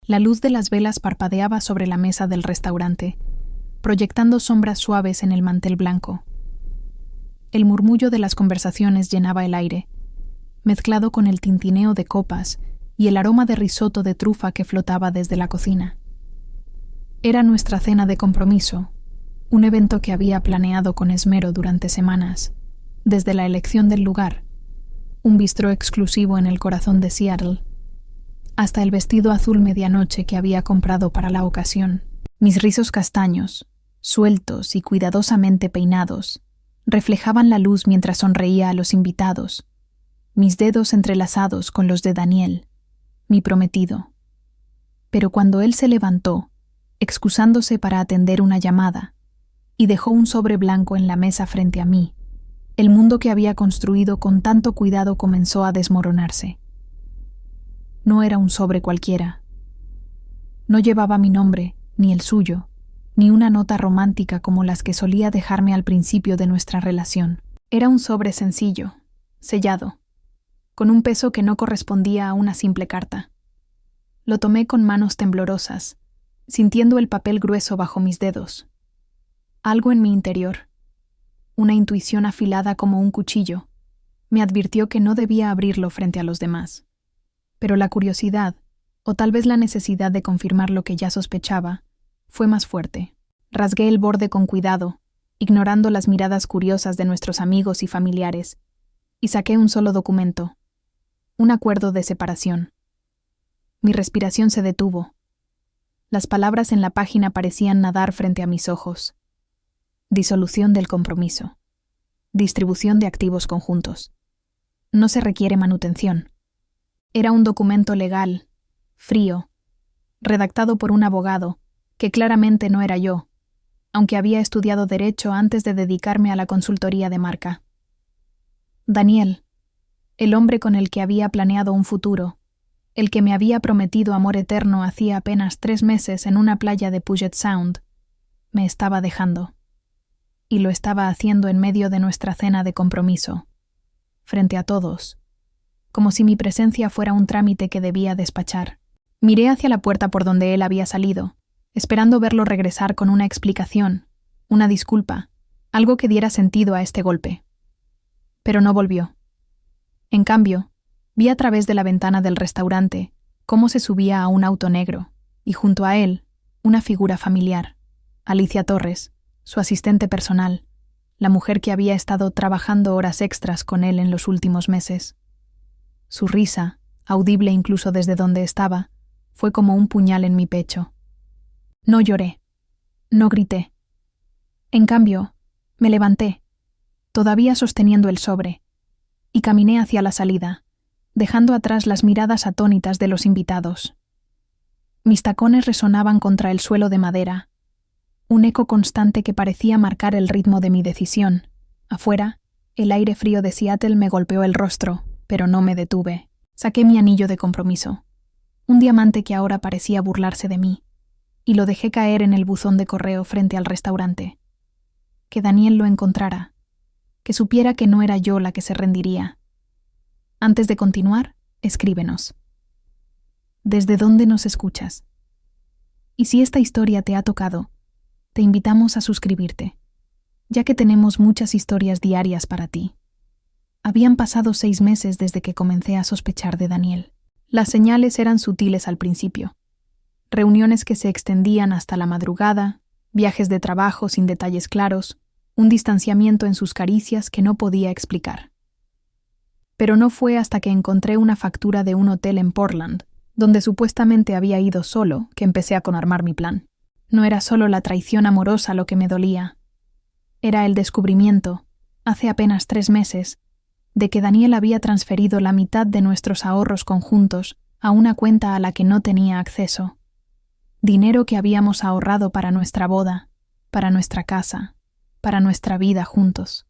La luz de las velas parpadeaba sobre la mesa del restaurante, proyectando sombras suaves en el mantel blanco. El murmullo de las conversaciones llenaba el aire, mezclado con el tintineo de copas y el aroma de risotto de trufa que flotaba desde la cocina. Era nuestra cena de compromiso, un evento que había planeado con esmero durante semanas, desde la elección del lugar, un bistró exclusivo en el corazón de Seattle, hasta el vestido azul medianoche que había comprado para la ocasión. Mis rizos castaños, sueltos y cuidadosamente peinados, reflejaban la luz mientras sonreía a los invitados, mis dedos entrelazados con los de Daniel, mi prometido. Pero cuando él se levantó, excusándose para atender una llamada, y dejó un sobre blanco en la mesa frente a mí, el mundo que había construido con tanto cuidado comenzó a desmoronarse. No era un sobre cualquiera. No llevaba mi nombre, ni el suyo, ni una nota romántica como las que solía dejarme al principio de nuestra relación. Era un sobre sencillo, sellado, con un peso que no correspondía a una simple carta. Lo tomé con manos temblorosas, sintiendo el papel grueso bajo mis dedos. Algo en mi interior, una intuición afilada como un cuchillo, me advirtió que no debía abrirlo frente a los demás. Pero la curiosidad, o tal vez la necesidad de confirmar lo que ya sospechaba, fue más fuerte. Rasgué el borde con cuidado, ignorando las miradas curiosas de nuestros amigos y familiares, y saqué un solo documento, un acuerdo de separación. Mi respiración se detuvo. Las palabras en la página parecían nadar frente a mis ojos. Disolución del compromiso. Distribución de activos conjuntos. No se requiere manutención. Era un documento legal, frío, redactado por un abogado, que claramente no era yo, aunque había estudiado Derecho antes de dedicarme a la consultoría de marca. Daniel, el hombre con el que había planeado un futuro, el que me había prometido amor eterno hacía apenas 3 meses en una playa de Puget Sound, me estaba dejando. Y lo estaba haciendo en medio de nuestra cena de compromiso, frente a todos, como si mi presencia fuera un trámite que debía despachar. Miré hacia la puerta por donde él había salido, esperando verlo regresar con una explicación, una disculpa, algo que diera sentido a este golpe. Pero no volvió. En cambio, vi a través de la ventana del restaurante cómo se subía a un auto negro, y junto a él, una figura familiar, Alicia Torres, su asistente personal, la mujer que había estado trabajando horas extras con él en los últimos meses. Su risa, audible incluso desde donde estaba, fue como un puñal en mi pecho. No lloré, no grité. En cambio, me levanté, todavía sosteniendo el sobre, y caminé hacia la salida, dejando atrás las miradas atónitas de los invitados. Mis tacones resonaban contra el suelo de madera, un eco constante que parecía marcar el ritmo de mi decisión. Afuera, el aire frío de Seattle me golpeó el rostro, pero no me detuve. Saqué mi anillo de compromiso, un diamante que ahora parecía burlarse de mí, y lo dejé caer en el buzón de correo frente al restaurante. Que Daniel lo encontrara, que supiera que no era yo la que se rendiría. Antes de continuar, escríbenos. ¿Desde dónde nos escuchas? Y si esta historia te ha tocado, te invitamos a suscribirte, ya que tenemos muchas historias diarias para ti. Habían pasado 6 meses desde que comencé a sospechar de Daniel. Las señales eran sutiles al principio. Reuniones que se extendían hasta la madrugada, viajes de trabajo sin detalles claros, un distanciamiento en sus caricias que no podía explicar. Pero no fue hasta que encontré una factura de un hotel en Portland, donde supuestamente había ido solo, que empecé a conarmar mi plan. No era solo la traición amorosa lo que me dolía. Era el descubrimiento, hace apenas 3 meses, de que Daniel había transferido la mitad de nuestros ahorros conjuntos a una cuenta a la que no tenía acceso. Dinero que habíamos ahorrado para nuestra boda, para nuestra casa, para nuestra vida juntos.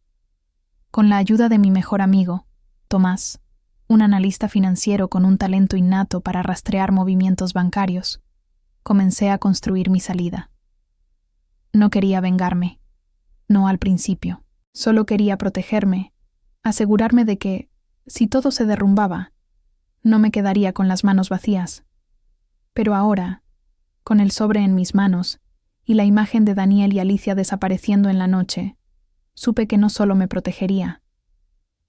Con la ayuda de mi mejor amigo, Tomás, un analista financiero con un talento innato para rastrear movimientos bancarios, comencé a construir mi salida. No quería vengarme, no al principio. Solo quería protegerme, asegurarme de que, si todo se derrumbaba, no me quedaría con las manos vacías. Pero ahora, con el sobre en mis manos y la imagen de Daniel y Alicia desapareciendo en la noche, supe que no solo me protegería,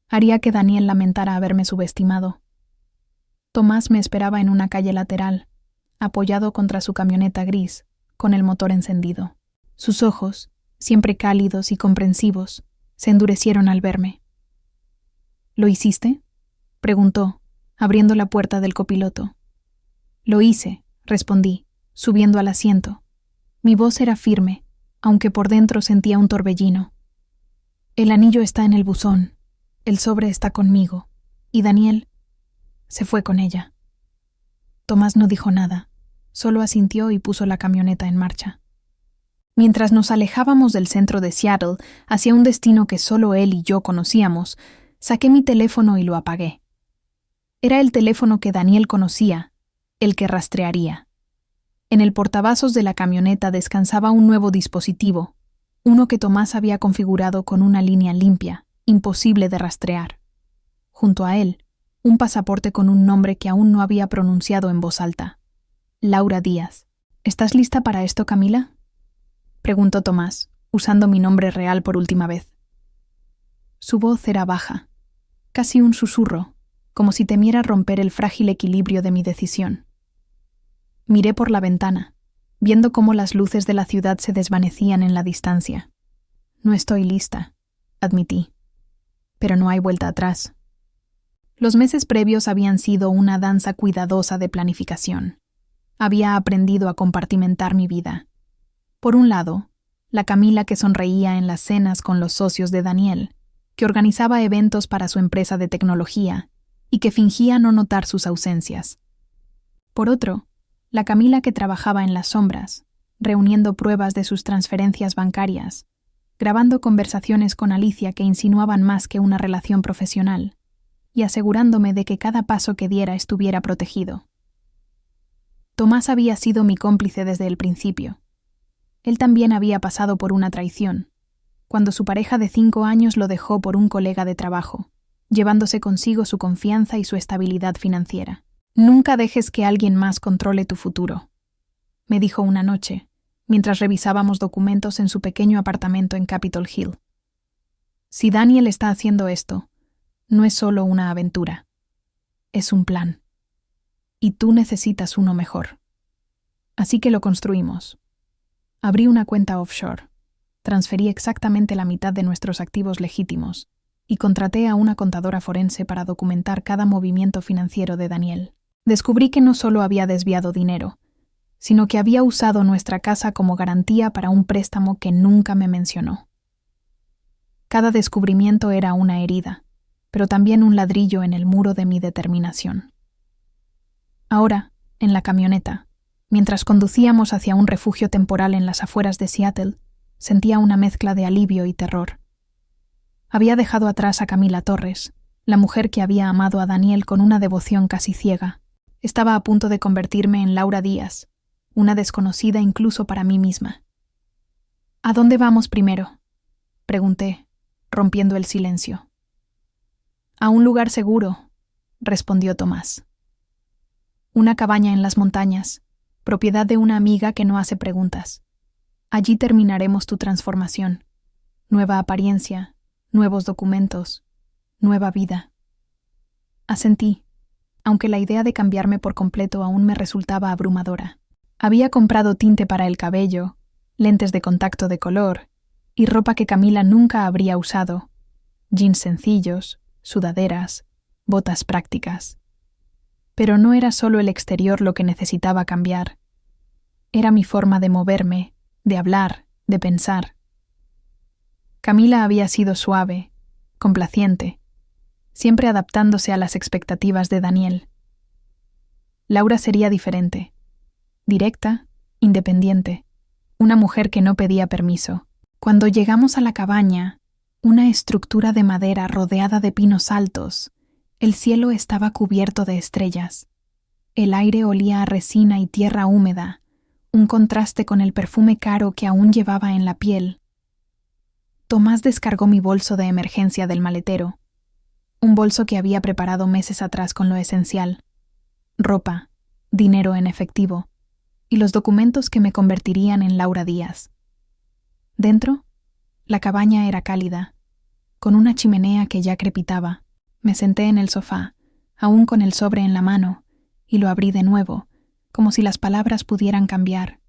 haría que Daniel lamentara haberme subestimado. Tomás me esperaba en una calle lateral, apoyado contra su camioneta gris, con el motor encendido. Sus ojos, siempre cálidos y comprensivos, se endurecieron al verme. ¿Lo hiciste?, preguntó, abriendo la puerta del copiloto. Lo hice, respondí, subiendo al asiento. Mi voz era firme, aunque por dentro sentía un torbellino. El anillo está en el buzón, el sobre está conmigo, y Daniel se fue con ella. Tomás no dijo nada, solo asintió y puso la camioneta en marcha. Mientras nos alejábamos del centro de Seattle hacia un destino que solo él y yo conocíamos, saqué mi teléfono y lo apagué. Era el teléfono que Daniel conocía, el que rastrearía. En el portavasos de la camioneta descansaba un nuevo dispositivo, uno que Tomás había configurado con una línea limpia, imposible de rastrear. Junto a él, un pasaporte con un nombre que aún no había pronunciado en voz alta. Laura Díaz. ¿Estás lista para esto, Camila?, preguntó Tomás, usando mi nombre real por última vez. Su voz era baja, casi un susurro, como si temiera romper el frágil equilibrio de mi decisión. Miré por la ventana, viendo cómo las luces de la ciudad se desvanecían en la distancia. No estoy lista, admití. Pero no hay vuelta atrás. Los meses previos habían sido una danza cuidadosa de planificación. Había aprendido a compartimentar mi vida. Por un lado, la Camila que sonreía en las cenas con los socios de Daniel, que organizaba eventos para su empresa de tecnología y que fingía no notar sus ausencias. Por otro, la Camila que trabajaba en las sombras, reuniendo pruebas de sus transferencias bancarias, grabando conversaciones con Alicia que insinuaban más que una relación profesional, y asegurándome de que cada paso que diera estuviera protegido. Tomás había sido mi cómplice desde el principio. Él también había pasado por una traición, cuando su pareja de 5 años lo dejó por un colega de trabajo, llevándose consigo su confianza y su estabilidad financiera. Nunca dejes que alguien más controle tu futuro, me dijo una noche, mientras revisábamos documentos en su pequeño apartamento en Capitol Hill. Si Daniel está haciendo esto, no es solo una aventura, es un plan. Y tú necesitas uno mejor. Así que lo construimos. Abrí una cuenta offshore, transferí exactamente la mitad de nuestros activos legítimos y contraté a una contadora forense para documentar cada movimiento financiero de Daniel. Descubrí que no solo había desviado dinero, sino que había usado nuestra casa como garantía para un préstamo que nunca me mencionó. Cada descubrimiento era una herida, pero también un ladrillo en el muro de mi determinación. Ahora, en la camioneta, mientras conducíamos hacia un refugio temporal en las afueras de Seattle, sentía una mezcla de alivio y terror. Había dejado atrás a Camila Torres, la mujer que había amado a Daniel con una devoción casi ciega. Estaba a punto de convertirme en Laura Díaz, una desconocida incluso para mí misma. ¿A dónde vamos primero?, pregunté, rompiendo el silencio. A un lugar seguro, respondió Tomás. Una cabaña en las montañas, propiedad de una amiga que no hace preguntas. Allí terminaremos tu transformación. Nueva apariencia, nuevos documentos, nueva vida. Asentí, aunque la idea de cambiarme por completo aún me resultaba abrumadora. Había comprado tinte para el cabello, lentes de contacto de color y ropa que Camila nunca habría usado, jeans sencillos, sudaderas, botas prácticas. Pero no era solo el exterior lo que necesitaba cambiar. Era mi forma de moverme, de hablar, de pensar. Camila había sido suave, complaciente, siempre adaptándose a las expectativas de Daniel. Laura sería diferente, directa, independiente, una mujer que no pedía permiso. Cuando llegamos a la cabaña, una estructura de madera rodeada de pinos altos, el cielo estaba cubierto de estrellas. El aire olía a resina y tierra húmeda, un contraste con el perfume caro que aún llevaba en la piel. Tomás descargó mi bolso de emergencia del maletero, un bolso que había preparado meses atrás con lo esencial: ropa, dinero en efectivo y los documentos que me convertirían en Laura Díaz. Dentro, la cabaña era cálida, con una chimenea que ya crepitaba. Me senté en el sofá, aún con el sobre en la mano, y lo abrí de nuevo, como si las palabras pudieran cambiar.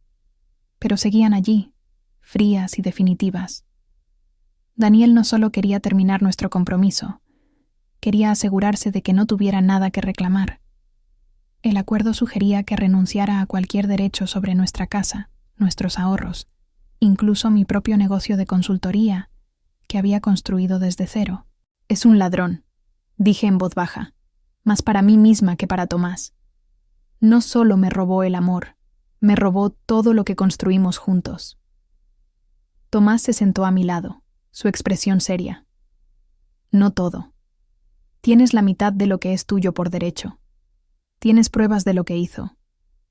Pero seguían allí, frías y definitivas. Daniel no solo quería terminar nuestro compromiso, quería asegurarse de que no tuviera nada que reclamar. El acuerdo sugería que renunciara a cualquier derecho sobre nuestra casa, nuestros ahorros, incluso mi propio negocio de consultoría, que había construido desde cero. Es un ladrón, dije en voz baja, más para mí misma que para Tomás. No solo me robó el amor, me robó todo lo que construimos juntos. Tomás se sentó a mi lado, su expresión seria. No todo. Tienes la mitad de lo que es tuyo por derecho. Tienes pruebas de lo que hizo.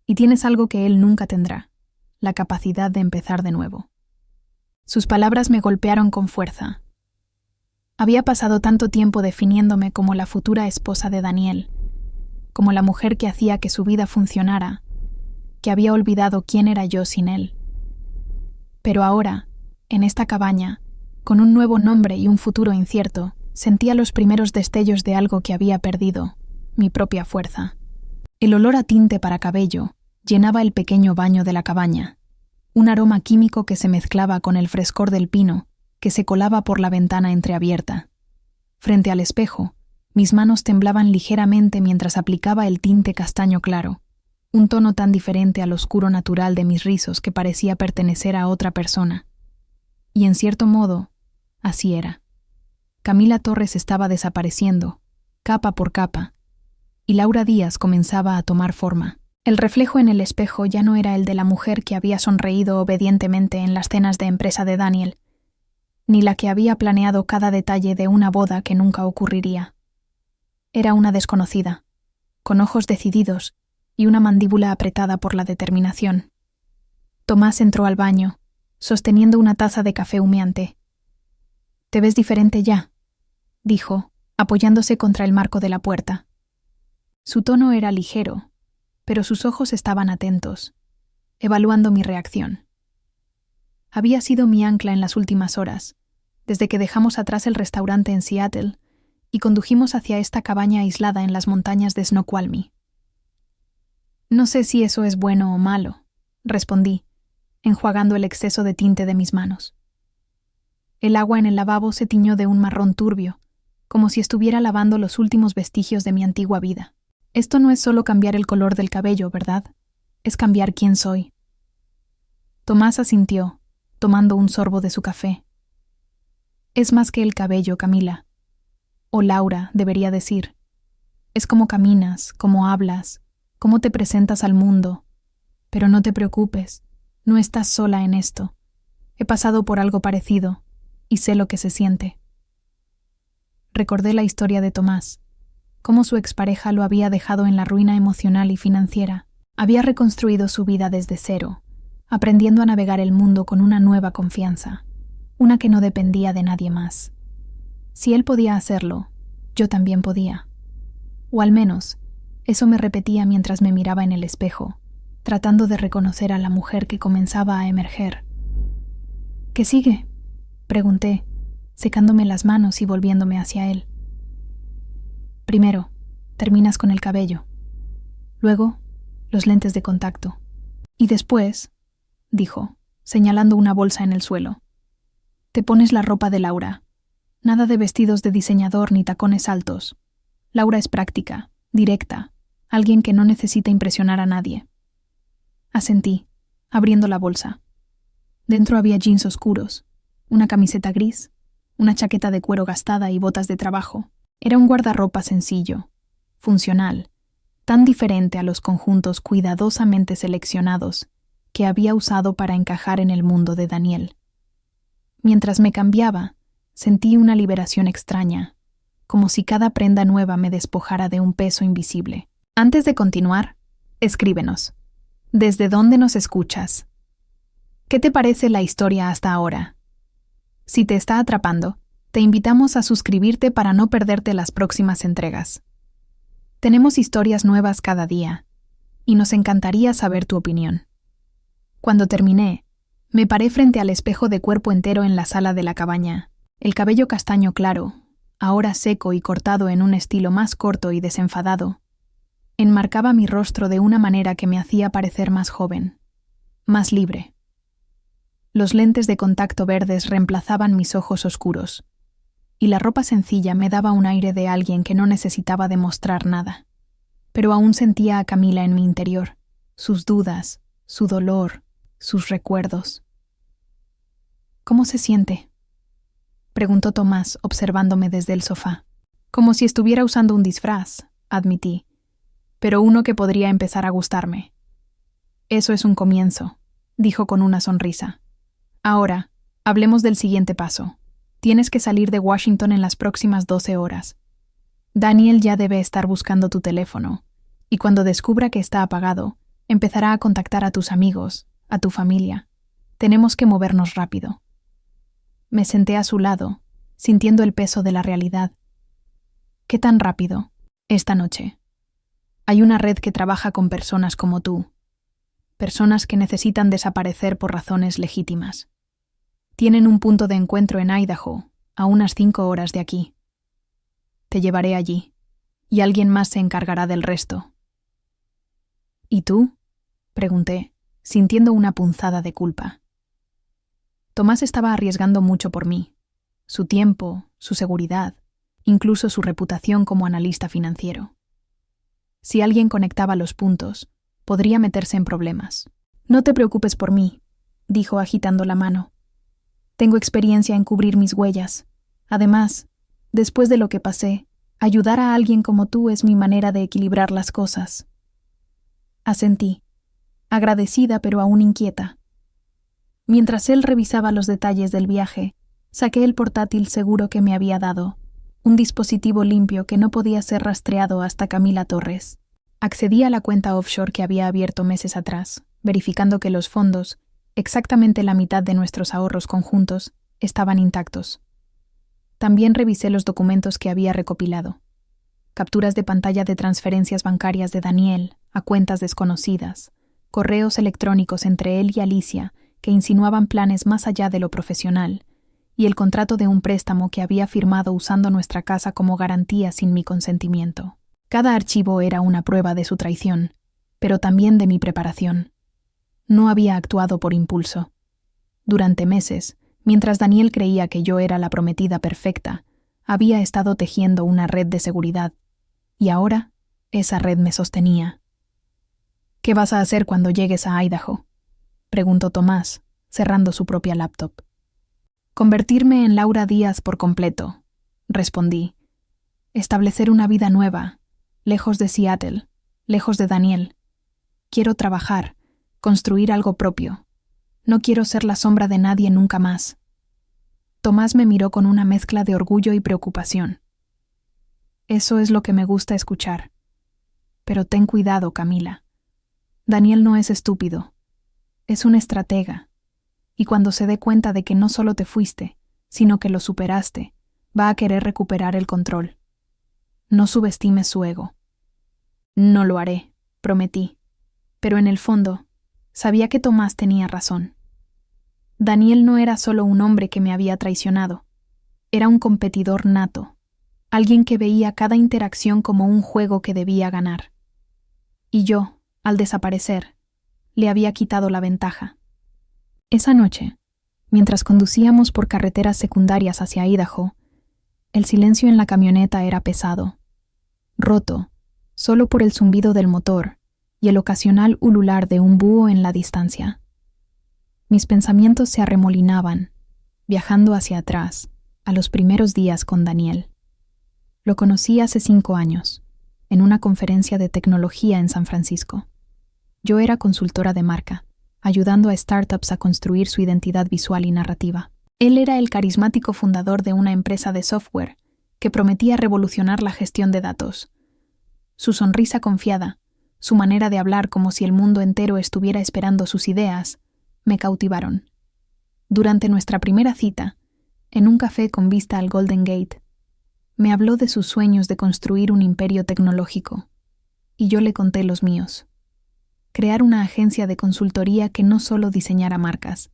Y tienes algo que él nunca tendrá, la capacidad de empezar de nuevo. Sus palabras me golpearon con fuerza. Había pasado tanto tiempo definiéndome como la futura esposa de Daniel, como la mujer que hacía que su vida funcionara, que había olvidado quién era yo sin él. Pero ahora, en esta cabaña, con un nuevo nombre y un futuro incierto, sentía los primeros destellos de algo que había perdido, mi propia fuerza. El olor a tinte para cabello llenaba el pequeño baño de la cabaña, un aroma químico que se mezclaba con el frescor del pino que se colaba por la ventana entreabierta. Frente al espejo, mis manos temblaban ligeramente mientras aplicaba el tinte castaño claro, un tono tan diferente al oscuro natural de mis rizos que parecía pertenecer a otra persona. Y en cierto modo, así era. Camila Torres estaba desapareciendo, capa por capa, y Laura Díaz comenzaba a tomar forma. El reflejo en el espejo ya no era el de la mujer que había sonreído obedientemente en las cenas de empresa de Daniel, ni la que había planeado cada detalle de una boda que nunca ocurriría. Era una desconocida, con ojos decididos y una mandíbula apretada por la determinación. Tomás entró al baño, sosteniendo una taza de café humeante. «Te ves diferente ya», dijo, apoyándose contra el marco de la puerta. Su tono era ligero, pero sus ojos estaban atentos, evaluando mi reacción. Había sido mi ancla en las últimas horas, desde que dejamos atrás el restaurante en Seattle y condujimos hacia esta cabaña aislada en las montañas de Snoqualmie. «No sé si eso es bueno o malo», respondí, enjuagando el exceso de tinte de mis manos. El agua en el lavabo se tiñó de un marrón turbio, como si estuviera lavando los últimos vestigios de mi antigua vida. Esto no es solo cambiar el color del cabello, ¿verdad? Es cambiar quién soy. Tomás asintió, tomando un sorbo de su café. Es más que el cabello, Camila. O Laura, debería decir. Es cómo caminas, cómo hablas, cómo te presentas al mundo. Pero no te preocupes, no estás sola en esto. He pasado por algo parecido, y sé lo que se siente. Recordé la historia de Tomás, cómo su expareja lo había dejado en la ruina emocional y financiera. Había reconstruido su vida desde cero, aprendiendo a navegar el mundo con una nueva confianza, una que no dependía de nadie más. Si él podía hacerlo, yo también podía. O al menos, eso me repetía mientras me miraba en el espejo, tratando de reconocer a la mujer que comenzaba a emerger. ¿Qué sigue?, pregunté, secándome las manos y volviéndome hacia él. Primero, terminas con el cabello. Luego, los lentes de contacto. Y después, dijo, señalando una bolsa en el suelo, te pones la ropa de Laura. Nada de vestidos de diseñador ni tacones altos. Laura es práctica, directa, alguien que no necesita impresionar a nadie. Asentí, abriendo la bolsa. Dentro había jeans oscuros, una camiseta gris, una chaqueta de cuero gastada y botas de trabajo. Era un guardarropa sencillo, funcional, tan diferente a los conjuntos cuidadosamente seleccionados que había usado para encajar en el mundo de Daniel. Mientras me cambiaba, sentí una liberación extraña, como si cada prenda nueva me despojara de un peso invisible. Antes de continuar, escríbenos. ¿Desde dónde nos escuchas? ¿Qué te parece la historia hasta ahora? Si te está atrapando, te invitamos a suscribirte para no perderte las próximas entregas. Tenemos historias nuevas cada día, y nos encantaría saber tu opinión. Cuando terminé, me paré frente al espejo de cuerpo entero en la sala de la cabaña. El cabello castaño claro, ahora seco y cortado en un estilo más corto y desenfadado, enmarcaba mi rostro de una manera que me hacía parecer más joven, más libre. Los lentes de contacto verdes reemplazaban mis ojos oscuros, y la ropa sencilla me daba un aire de alguien que no necesitaba demostrar nada. Pero aún sentía a Camila en mi interior, sus dudas, su dolor, sus recuerdos. ¿Cómo se siente?, preguntó Tomás, observándome desde el sofá. Como si estuviera usando un disfraz, admití, pero uno que podría empezar a gustarme. Eso es un comienzo, dijo con una sonrisa. Ahora, hablemos del siguiente paso. Tienes que salir de Washington en las próximas 12 horas. Daniel ya debe estar buscando tu teléfono, y cuando descubra que está apagado, empezará a contactar a tus amigos, a tu familia. Tenemos que movernos rápido. Me senté a su lado, sintiendo el peso de la realidad. ¿Qué tan rápido? Esta noche. Hay una red que trabaja con personas como tú. Personas que necesitan desaparecer por razones legítimas. Tienen un punto de encuentro en Idaho, a unas 5 horas de aquí. Te llevaré allí, y alguien más se encargará del resto. ¿Y tú?, pregunté, sintiendo una punzada de culpa. Tomás estaba arriesgando mucho por mí, su tiempo, su seguridad, incluso su reputación como analista financiero. Si alguien conectaba los puntos, podría meterse en problemas. No te preocupes por mí, dijo agitando la mano. Tengo experiencia en cubrir mis huellas. Además, después de lo que pasé, ayudar a alguien como tú es mi manera de equilibrar las cosas. Asentí, agradecida pero aún inquieta. Mientras él revisaba los detalles del viaje, saqué el portátil seguro que me había dado, un dispositivo limpio que no podía ser rastreado hasta Camila Torres. Accedí a la cuenta offshore que había abierto meses atrás, verificando que los fondos, exactamente la mitad de nuestros ahorros conjuntos, estaban intactos. También revisé los documentos que había recopilado. Capturas de pantalla de transferencias bancarias de Daniel a cuentas desconocidas, correos electrónicos entre él y Alicia que insinuaban planes más allá de lo profesional, y el contrato de un préstamo que había firmado usando nuestra casa como garantía sin mi consentimiento. Cada archivo era una prueba de su traición, pero también de mi preparación. No había actuado por impulso. Durante meses, mientras Daniel creía que yo era la prometida perfecta, había estado tejiendo una red de seguridad, y ahora esa red me sostenía. ¿Qué vas a hacer cuando llegues a Idaho?, preguntó Tomás, cerrando su propia laptop. Convertirme en Laura Díaz por completo, respondí. Establecer una vida nueva, lejos de Seattle, lejos de Daniel. Quiero trabajar, construir algo propio. No quiero ser la sombra de nadie nunca más. Tomás me miró con una mezcla de orgullo y preocupación. Eso es lo que me gusta escuchar. Pero ten cuidado, Camila. Daniel no es estúpido. Es un estratega. Y cuando se dé cuenta de que no solo te fuiste, sino que lo superaste, va a querer recuperar el control. No subestimes su ego. No lo haré, prometí. Pero en el fondo, sabía que Tomás tenía razón. Daniel no era solo un hombre que me había traicionado. Era un competidor nato, alguien que veía cada interacción como un juego que debía ganar. Y yo, al desaparecer, le había quitado la ventaja. Esa noche, mientras conducíamos por carreteras secundarias hacia Idaho, el silencio en la camioneta era pesado, roto, solo por el zumbido del motor y el ocasional ulular de un búho en la distancia. Mis pensamientos se arremolinaban, viajando hacia atrás, a los primeros días con Daniel. Lo conocí hace 5 años, en una conferencia de tecnología en San Francisco. Yo era consultora de marca, ayudando a startups a construir su identidad visual y narrativa. Él era el carismático fundador de una empresa de software que prometía revolucionar la gestión de datos. Su sonrisa confiada, su manera de hablar como si el mundo entero estuviera esperando sus ideas, me cautivaron. Durante nuestra primera cita, en un café con vista al Golden Gate, me habló de sus sueños de construir un imperio tecnológico, y yo le conté los míos. crear una agencia de consultoría que no solo diseñara marcas,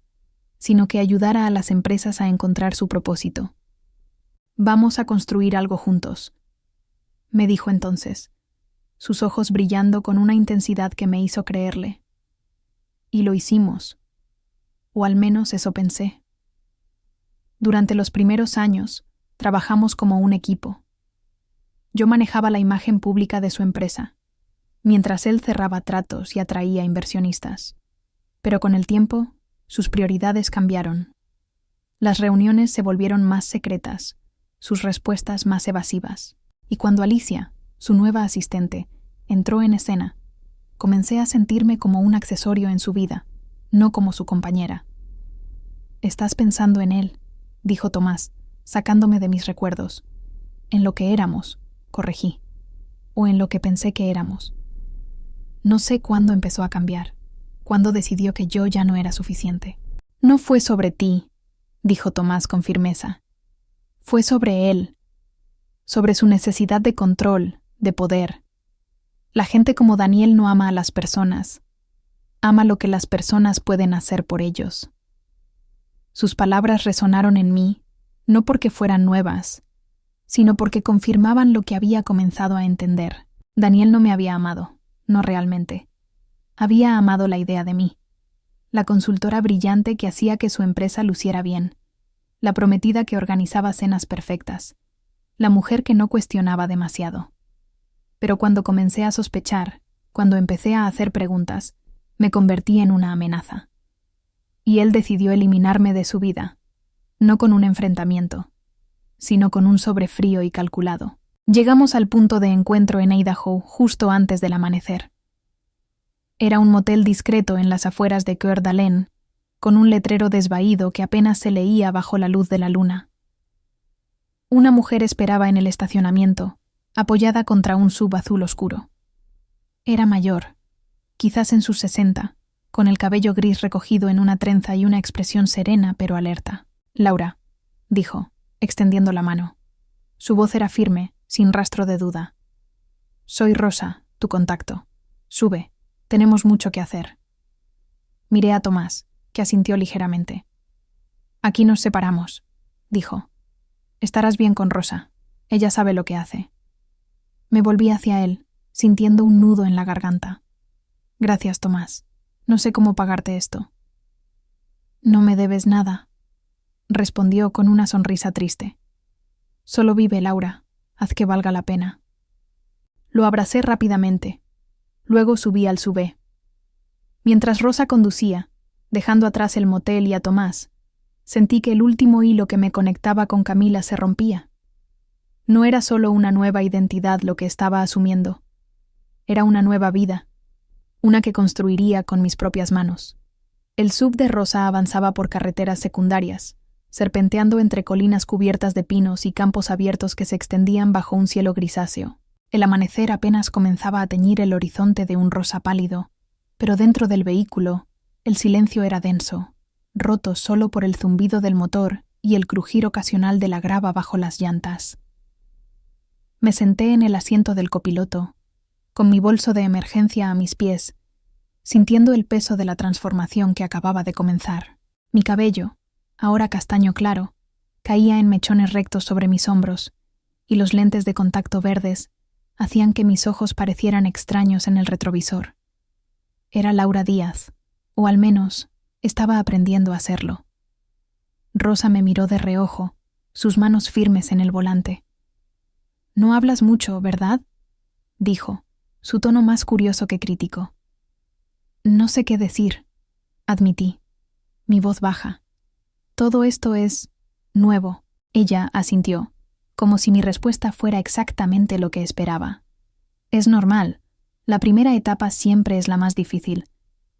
sino que ayudara a las empresas a encontrar su propósito. «Vamos a construir algo juntos», me dijo entonces, sus ojos brillando con una intensidad que me hizo creerle. Y lo hicimos, o al menos eso pensé. Durante los primeros años, trabajamos como un equipo. Yo manejaba la imagen pública de su empresa, mientras él cerraba tratos y atraía inversionistas. Pero con el tiempo, sus prioridades cambiaron. Las reuniones se volvieron más secretas, sus respuestas más evasivas. Y cuando Alicia, su nueva asistente, entró en escena, comencé a sentirme como un accesorio en su vida, no como su compañera. «Estás pensando en él», dijo Tomás, sacándome de mis recuerdos. «En lo que éramos», corregí, «o en lo que pensé que éramos». No sé cuándo empezó a cambiar, cuándo decidió que yo ya no era suficiente. «No fue sobre ti», dijo Tomás con firmeza. «Fue sobre él, sobre su necesidad de control, de poder. La gente como Daniel no ama a las personas, ama lo que las personas pueden hacer por ellos». Sus palabras resonaron en mí, no porque fueran nuevas, sino porque confirmaban lo que había comenzado a entender. Daniel no me había amado, no realmente. Había amado la idea de mí, la consultora brillante que hacía que su empresa luciera bien, la prometida que organizaba cenas perfectas, la mujer que no cuestionaba demasiado. Pero cuando comencé a sospechar, cuando empecé a hacer preguntas, me convertí en una amenaza. Y él decidió eliminarme de su vida, no con un enfrentamiento, sino con un sobre frío y calculado. Llegamos al punto de encuentro en Idaho justo antes del amanecer. Era un motel discreto en las afueras de Coeur d'Alene, con un letrero desvaído que apenas se leía bajo la luz de la luna. Una mujer esperaba en el estacionamiento, apoyada contra un sub azul oscuro. Era mayor, quizás en sus 60, con el cabello gris recogido en una trenza y una expresión serena pero alerta. «Laura», dijo, extendiendo la mano. Su voz era firme, sin rastro de duda. «Soy Rosa, tu contacto. Sube, tenemos mucho que hacer». Miré a Tomás, que asintió ligeramente. «Aquí nos separamos», dijo. «Estarás bien con Rosa. Ella sabe lo que hace». Me volví hacia él, sintiendo un nudo en la garganta. «Gracias, Tomás. No sé cómo pagarte esto». «No me debes nada», respondió con una sonrisa triste. «Solo vive, Laura. Haz que valga la pena». Lo abracé rápidamente. Luego subí al SUV. Mientras Rosa conducía, dejando atrás el motel y a Tomás, sentí que el último hilo que me conectaba con Camila se rompía. No era solo una nueva identidad lo que estaba asumiendo. Era una nueva vida, una que construiría con mis propias manos. El sub de Rosa avanzaba por carreteras secundarias, serpenteando entre colinas cubiertas de pinos y campos abiertos que se extendían bajo un cielo grisáceo. El amanecer apenas comenzaba a teñir el horizonte de un rosa pálido, pero dentro del vehículo, el silencio era denso, roto solo por el zumbido del motor y el crujir ocasional de la grava bajo las llantas. Me senté en el asiento del copiloto, con mi bolso de emergencia a mis pies, sintiendo el peso de la transformación que acababa de comenzar. Mi cabello, ahora castaño claro, caía en mechones rectos sobre mis hombros, y los lentes de contacto verdes hacían que mis ojos parecieran extraños en el retrovisor. Era Laura Díaz, o al menos estaba aprendiendo a serlo. Rosa me miró de reojo, sus manos firmes en el volante. «No hablas mucho, ¿verdad?», dijo, su tono más curioso que crítico. «No sé qué decir», admití, mi voz baja. «Todo esto es nuevo», ella asintió, como si mi respuesta fuera exactamente lo que esperaba. «Es normal. La primera etapa siempre es la más difícil.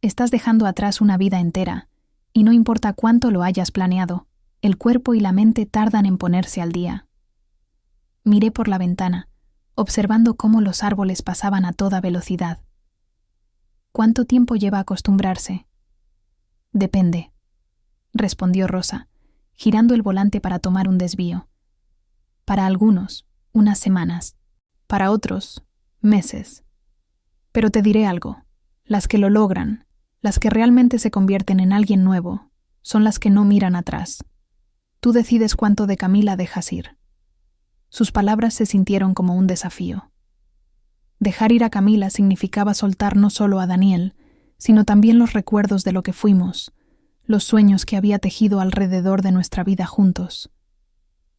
Estás dejando atrás una vida entera, y no importa cuánto lo hayas planeado, el cuerpo y la mente tardan en ponerse al día». Miré por la ventana, observando cómo los árboles pasaban a toda velocidad. «¿Cuánto tiempo lleva a acostumbrarse?» «Depende», respondió Rosa, girando el volante para tomar un desvío. «Para algunos, unas semanas. Para otros, meses. Pero te diré algo. Las que lo logran, las que realmente se convierten en alguien nuevo, son las que no miran atrás. Tú decides cuánto de Camila dejas ir. Sus palabras se sintieron como un desafío. Dejar ir a Camila significaba soltar no solo a Daniel, sino también los recuerdos de lo que fuimos, los sueños que había tejido alrededor de nuestra vida juntos.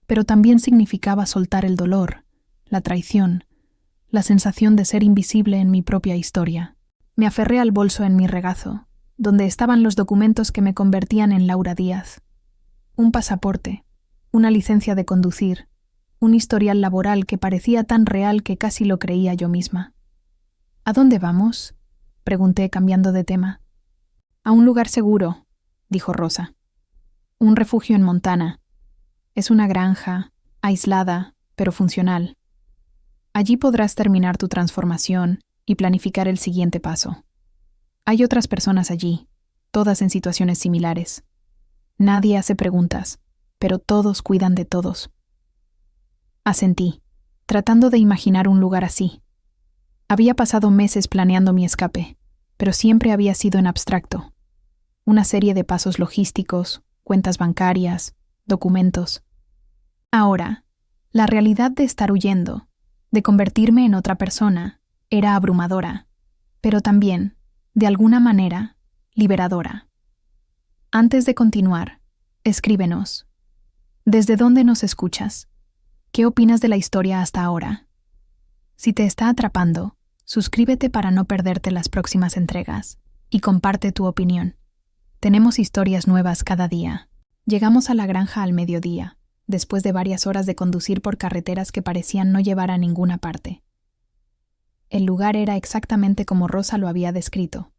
Pero también significaba soltar el dolor, la traición, la sensación de ser invisible en mi propia historia. Me aferré al bolso en mi regazo, donde estaban los documentos que me convertían en Laura Díaz. Un pasaporte, una licencia de conducir, un historial laboral que parecía tan real que casi lo creía yo misma. ¿A dónde vamos?, pregunté cambiando de tema. A un lugar seguro, dijo Rosa. Un refugio en Montana. Es una granja, aislada, pero funcional. Allí podrás terminar tu transformación y planificar el siguiente paso. Hay otras personas allí, todas en situaciones similares. Nadie hace preguntas, pero todos cuidan de todos. Asentí, tratando de imaginar un lugar así. Había pasado meses planeando mi escape, pero siempre había sido en abstracto. Una serie de pasos logísticos, cuentas bancarias, documentos. Ahora, la realidad de estar huyendo, de convertirme en otra persona, era abrumadora, pero también, de alguna manera, liberadora. Antes de continuar, escríbenos. ¿Desde dónde nos escuchas? ¿Qué opinas de la historia hasta ahora? Si te está atrapando, suscríbete para no perderte las próximas entregas y comparte tu opinión. Tenemos historias nuevas cada día. Llegamos a la granja al mediodía, después de varias horas de conducir por carreteras que parecían no llevar a ninguna parte. El lugar era exactamente como Rosa lo había descrito.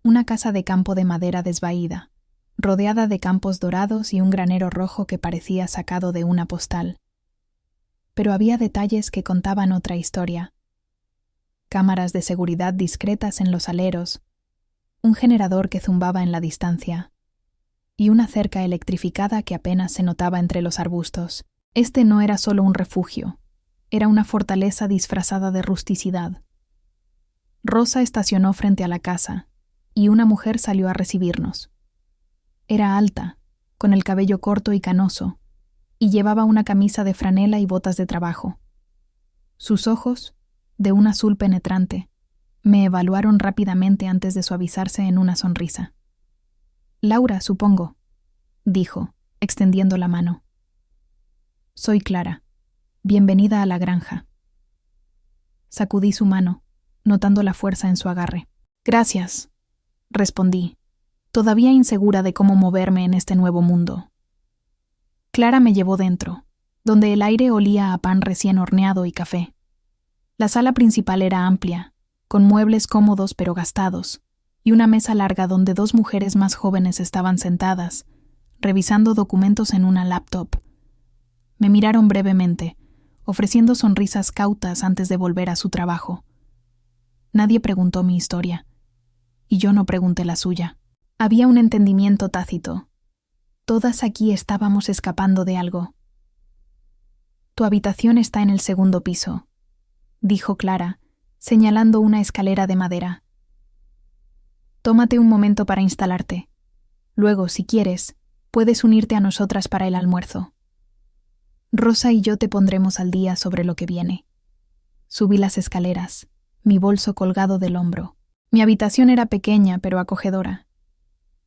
Una casa de campo de madera desvaída, rodeada de campos dorados y un granero rojo que parecía sacado de una postal. Pero había detalles que contaban otra historia. Cámaras de seguridad discretas en los aleros, un generador que zumbaba en la distancia, y una cerca electrificada que apenas se notaba entre los arbustos. Este no era solo un refugio, era una fortaleza disfrazada de rusticidad. Rosa estacionó frente a la casa, y una mujer salió a recibirnos. Era alta, con el cabello corto y canoso, y llevaba una camisa de franela y botas de trabajo. Sus ojos, de un azul penetrante, me evaluaron rápidamente antes de suavizarse en una sonrisa. «Laura, supongo», dijo, extendiendo la mano. «Soy Clara. Bienvenida a la granja». Sacudí su mano, notando la fuerza en su agarre. «Gracias», respondí, todavía insegura de cómo moverme en este nuevo mundo. Clara me llevó dentro, donde el aire olía a pan recién horneado y café. La sala principal era amplia, con muebles cómodos pero gastados, y una mesa larga donde dos mujeres más jóvenes estaban sentadas, revisando documentos en una laptop. Me miraron brevemente, ofreciendo sonrisas cautas antes de volver a su trabajo. Nadie preguntó mi historia, y yo no pregunté la suya. Había un entendimiento tácito. Todas aquí estábamos escapando de algo. «Tu habitación está en el segundo piso», dijo Clara, señalando una escalera de madera. «Tómate un momento para instalarte. Luego, si quieres, puedes unirte a nosotras para el almuerzo. Rosa y yo te pondremos al día sobre lo que viene». Subí las escaleras, mi bolso colgado del hombro. Mi habitación era pequeña pero acogedora,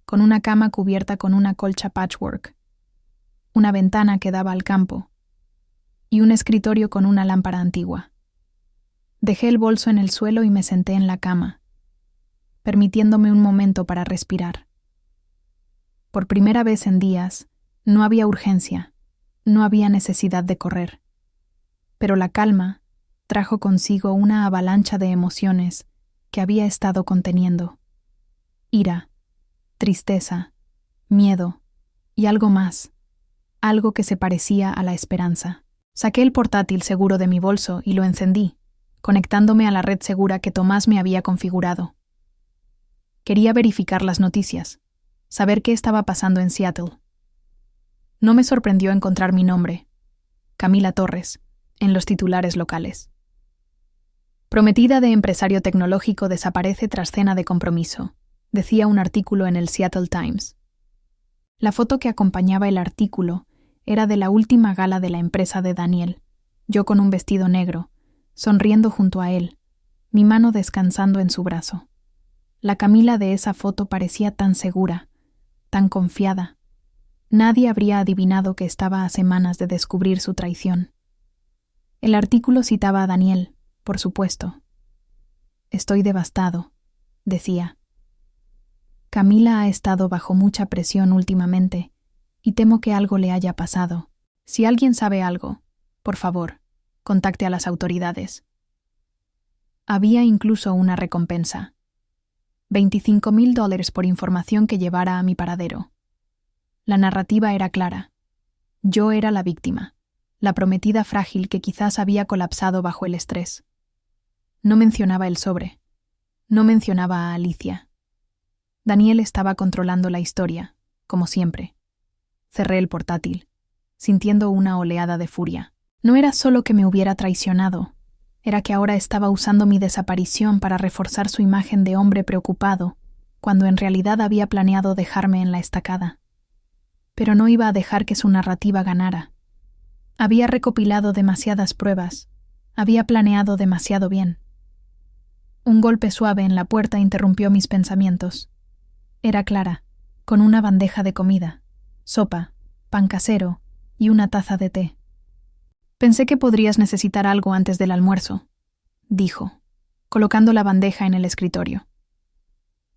con una cama cubierta con una colcha patchwork, una ventana que daba al campo y un escritorio con una lámpara antigua. Dejé el bolso en el suelo y me senté en la cama, permitiéndome un momento para respirar. Por primera vez en días, no había urgencia, no había necesidad de correr, pero la calma trajo consigo una avalancha de emociones que había estado conteniendo. Ira, tristeza, miedo y algo más, algo que se parecía a la esperanza. Saqué el portátil seguro de mi bolso y lo encendí, conectándome a la red segura que Tomás me había configurado. Quería verificar las noticias, saber qué estaba pasando en Seattle. No me sorprendió encontrar mi nombre, Camila Torres, en los titulares locales. Prometida de empresario tecnológico desaparece tras cena de compromiso, decía un artículo en el Seattle Times. La foto que acompañaba el artículo era de la última gala de la empresa de Daniel, yo con un vestido negro, sonriendo junto a él, mi mano descansando en su brazo. La Camila de esa foto parecía tan segura, tan confiada. Nadie habría adivinado que estaba a semanas de descubrir su traición. El artículo citaba a Daniel, por supuesto. Estoy devastado, decía. Camila ha estado bajo mucha presión últimamente y temo que algo le haya pasado. Si alguien sabe algo, por favor, contacte a las autoridades. Había incluso una recompensa. $25,000 por información que llevara a mi paradero. La narrativa era clara. Yo era la víctima, la prometida frágil que quizás había colapsado bajo el estrés. No mencionaba el sobre. No mencionaba a Alicia. Daniel estaba controlando la historia, como siempre. Cerré el portátil, sintiendo una oleada de furia. No era solo que me hubiera traicionado, era que ahora estaba usando mi desaparición para reforzar su imagen de hombre preocupado, cuando en realidad había planeado dejarme en la estacada. Pero no iba a dejar que su narrativa ganara. Había recopilado demasiadas pruebas, había planeado demasiado bien. Un golpe suave en la puerta interrumpió mis pensamientos. Era Clara, con una bandeja de comida, sopa, pan casero y una taza de té. Pensé que podrías necesitar algo antes del almuerzo, dijo, colocando la bandeja en el escritorio.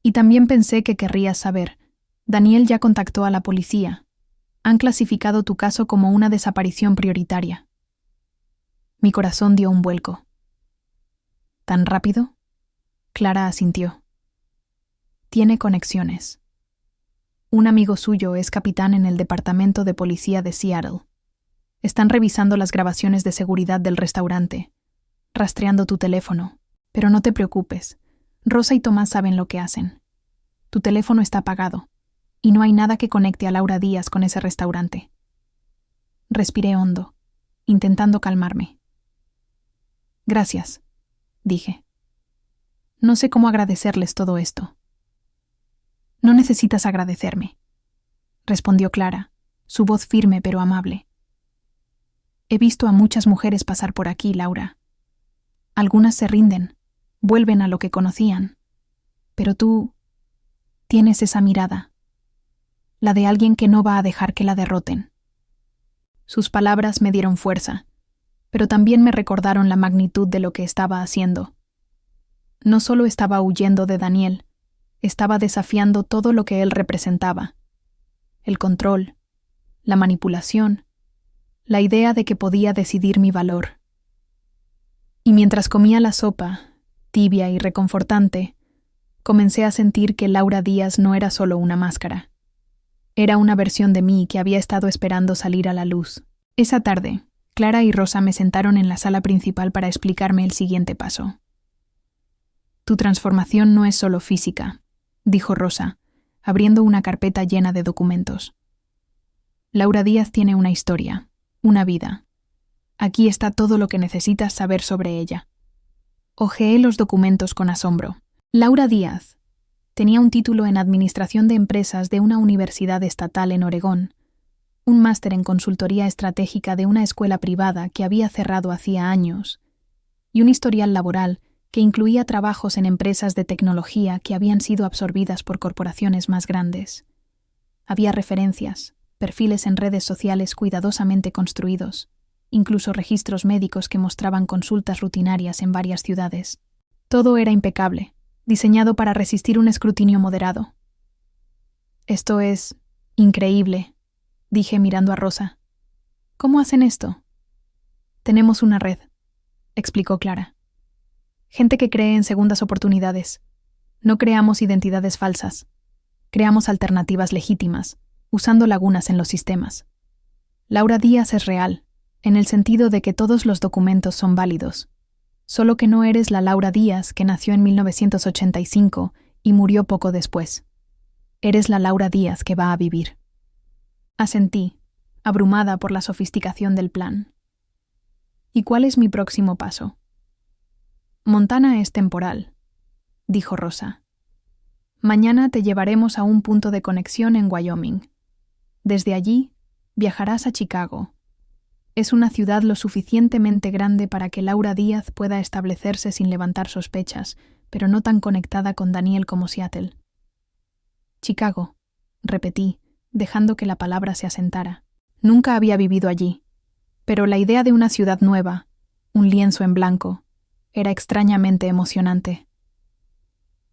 Y también pensé que querrías saber. Daniel ya contactó a la policía. Han clasificado tu caso como una desaparición prioritaria. Mi corazón dio un vuelco. ¿Tan rápido? Clara asintió. Tiene conexiones. Un amigo suyo es capitán en el departamento de policía de Seattle. Están revisando las grabaciones de seguridad del restaurante, rastreando tu teléfono. Pero no te preocupes, Rosa y Tomás saben lo que hacen. Tu teléfono está apagado, y no hay nada que conecte a Laura Díaz con ese restaurante. Respiré hondo, intentando calmarme. Gracias, dije. No sé cómo agradecerles todo esto. No necesitas agradecerme, respondió Clara, su voz firme pero amable. He visto a muchas mujeres pasar por aquí, Laura. Algunas se rinden, vuelven a lo que conocían. Pero tú tienes esa mirada, la de alguien que no va a dejar que la derroten. Sus palabras me dieron fuerza, pero también me recordaron la magnitud de lo que estaba haciendo. No solo estaba huyendo de Daniel, estaba desafiando todo lo que él representaba. El control, la manipulación, la idea de que podía decidir mi valor. Y mientras comía la sopa, tibia y reconfortante, comencé a sentir que Laura Díaz no era solo una máscara. Era una versión de mí que había estado esperando salir a la luz. Esa tarde, Clara y Rosa me sentaron en la sala principal para explicarme el siguiente paso. Tu transformación no es solo física, dijo Rosa, abriendo una carpeta llena de documentos. Laura Díaz tiene una historia. Una vida. Aquí está todo lo que necesitas saber sobre ella. Hojeé los documentos con asombro. Laura Díaz tenía un título en Administración de Empresas de una universidad estatal en Oregón, un máster en consultoría estratégica de una escuela privada que había cerrado hacía años, y un historial laboral que incluía trabajos en empresas de tecnología que habían sido absorbidas por corporaciones más grandes. Había referencias, perfiles en redes sociales cuidadosamente construidos, incluso registros médicos que mostraban consultas rutinarias en varias ciudades. Todo era impecable, diseñado para resistir un escrutinio moderado. Esto es increíble, dije mirando a Rosa. ¿Cómo hacen esto? Tenemos una red, explicó Clara. Gente que cree en segundas oportunidades. No creamos identidades falsas. Creamos alternativas legítimas, usando lagunas en los sistemas. Laura Díaz es real, en el sentido de que todos los documentos son válidos, solo que no eres la Laura Díaz que nació en 1985 y murió poco después. Eres la Laura Díaz que va a vivir. Asentí, abrumada por la sofisticación del plan. ¿Y cuál es mi próximo paso? Montana es temporal, dijo Rosa. Mañana te llevaremos a un punto de conexión en Wyoming. Desde allí, viajarás a Chicago. Es una ciudad lo suficientemente grande para que Laura Díaz pueda establecerse sin levantar sospechas, pero no tan conectada con Daniel como Seattle. Chicago, repetí, dejando que la palabra se asentara. Nunca había vivido allí, pero la idea de una ciudad nueva, un lienzo en blanco, era extrañamente emocionante.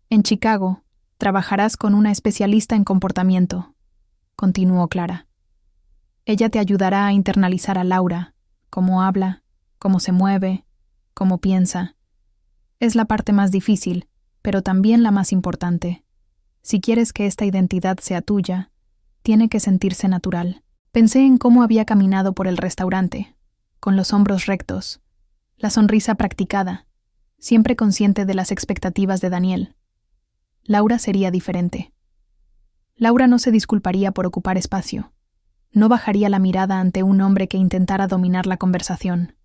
En Chicago, trabajarás con una especialista en comportamiento, continuó Clara. Ella te ayudará a internalizar a Laura, cómo habla, cómo se mueve, cómo piensa. Es la parte más difícil, pero también la más importante. Si quieres que esta identidad sea tuya, tiene que sentirse natural. Pensé en cómo había caminado por el restaurante, con los hombros rectos, la sonrisa practicada, siempre consciente de las expectativas de Daniel. Laura sería diferente. Laura no se disculparía por ocupar espacio. No bajaría la mirada ante un hombre que intentara dominar la conversación.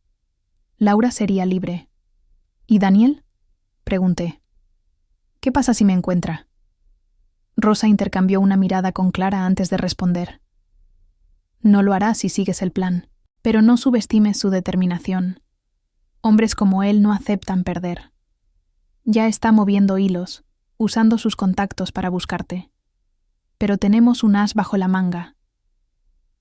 Laura sería libre. ¿Y Daniel? Pregunté. ¿Qué pasa si me encuentra? Rosa intercambió una mirada con Clara antes de responder. No lo hará si sigues el plan, pero no subestimes su determinación. Hombres como él no aceptan perder. Ya está moviendo hilos, usando sus contactos para buscarte. Pero tenemos un as bajo la manga.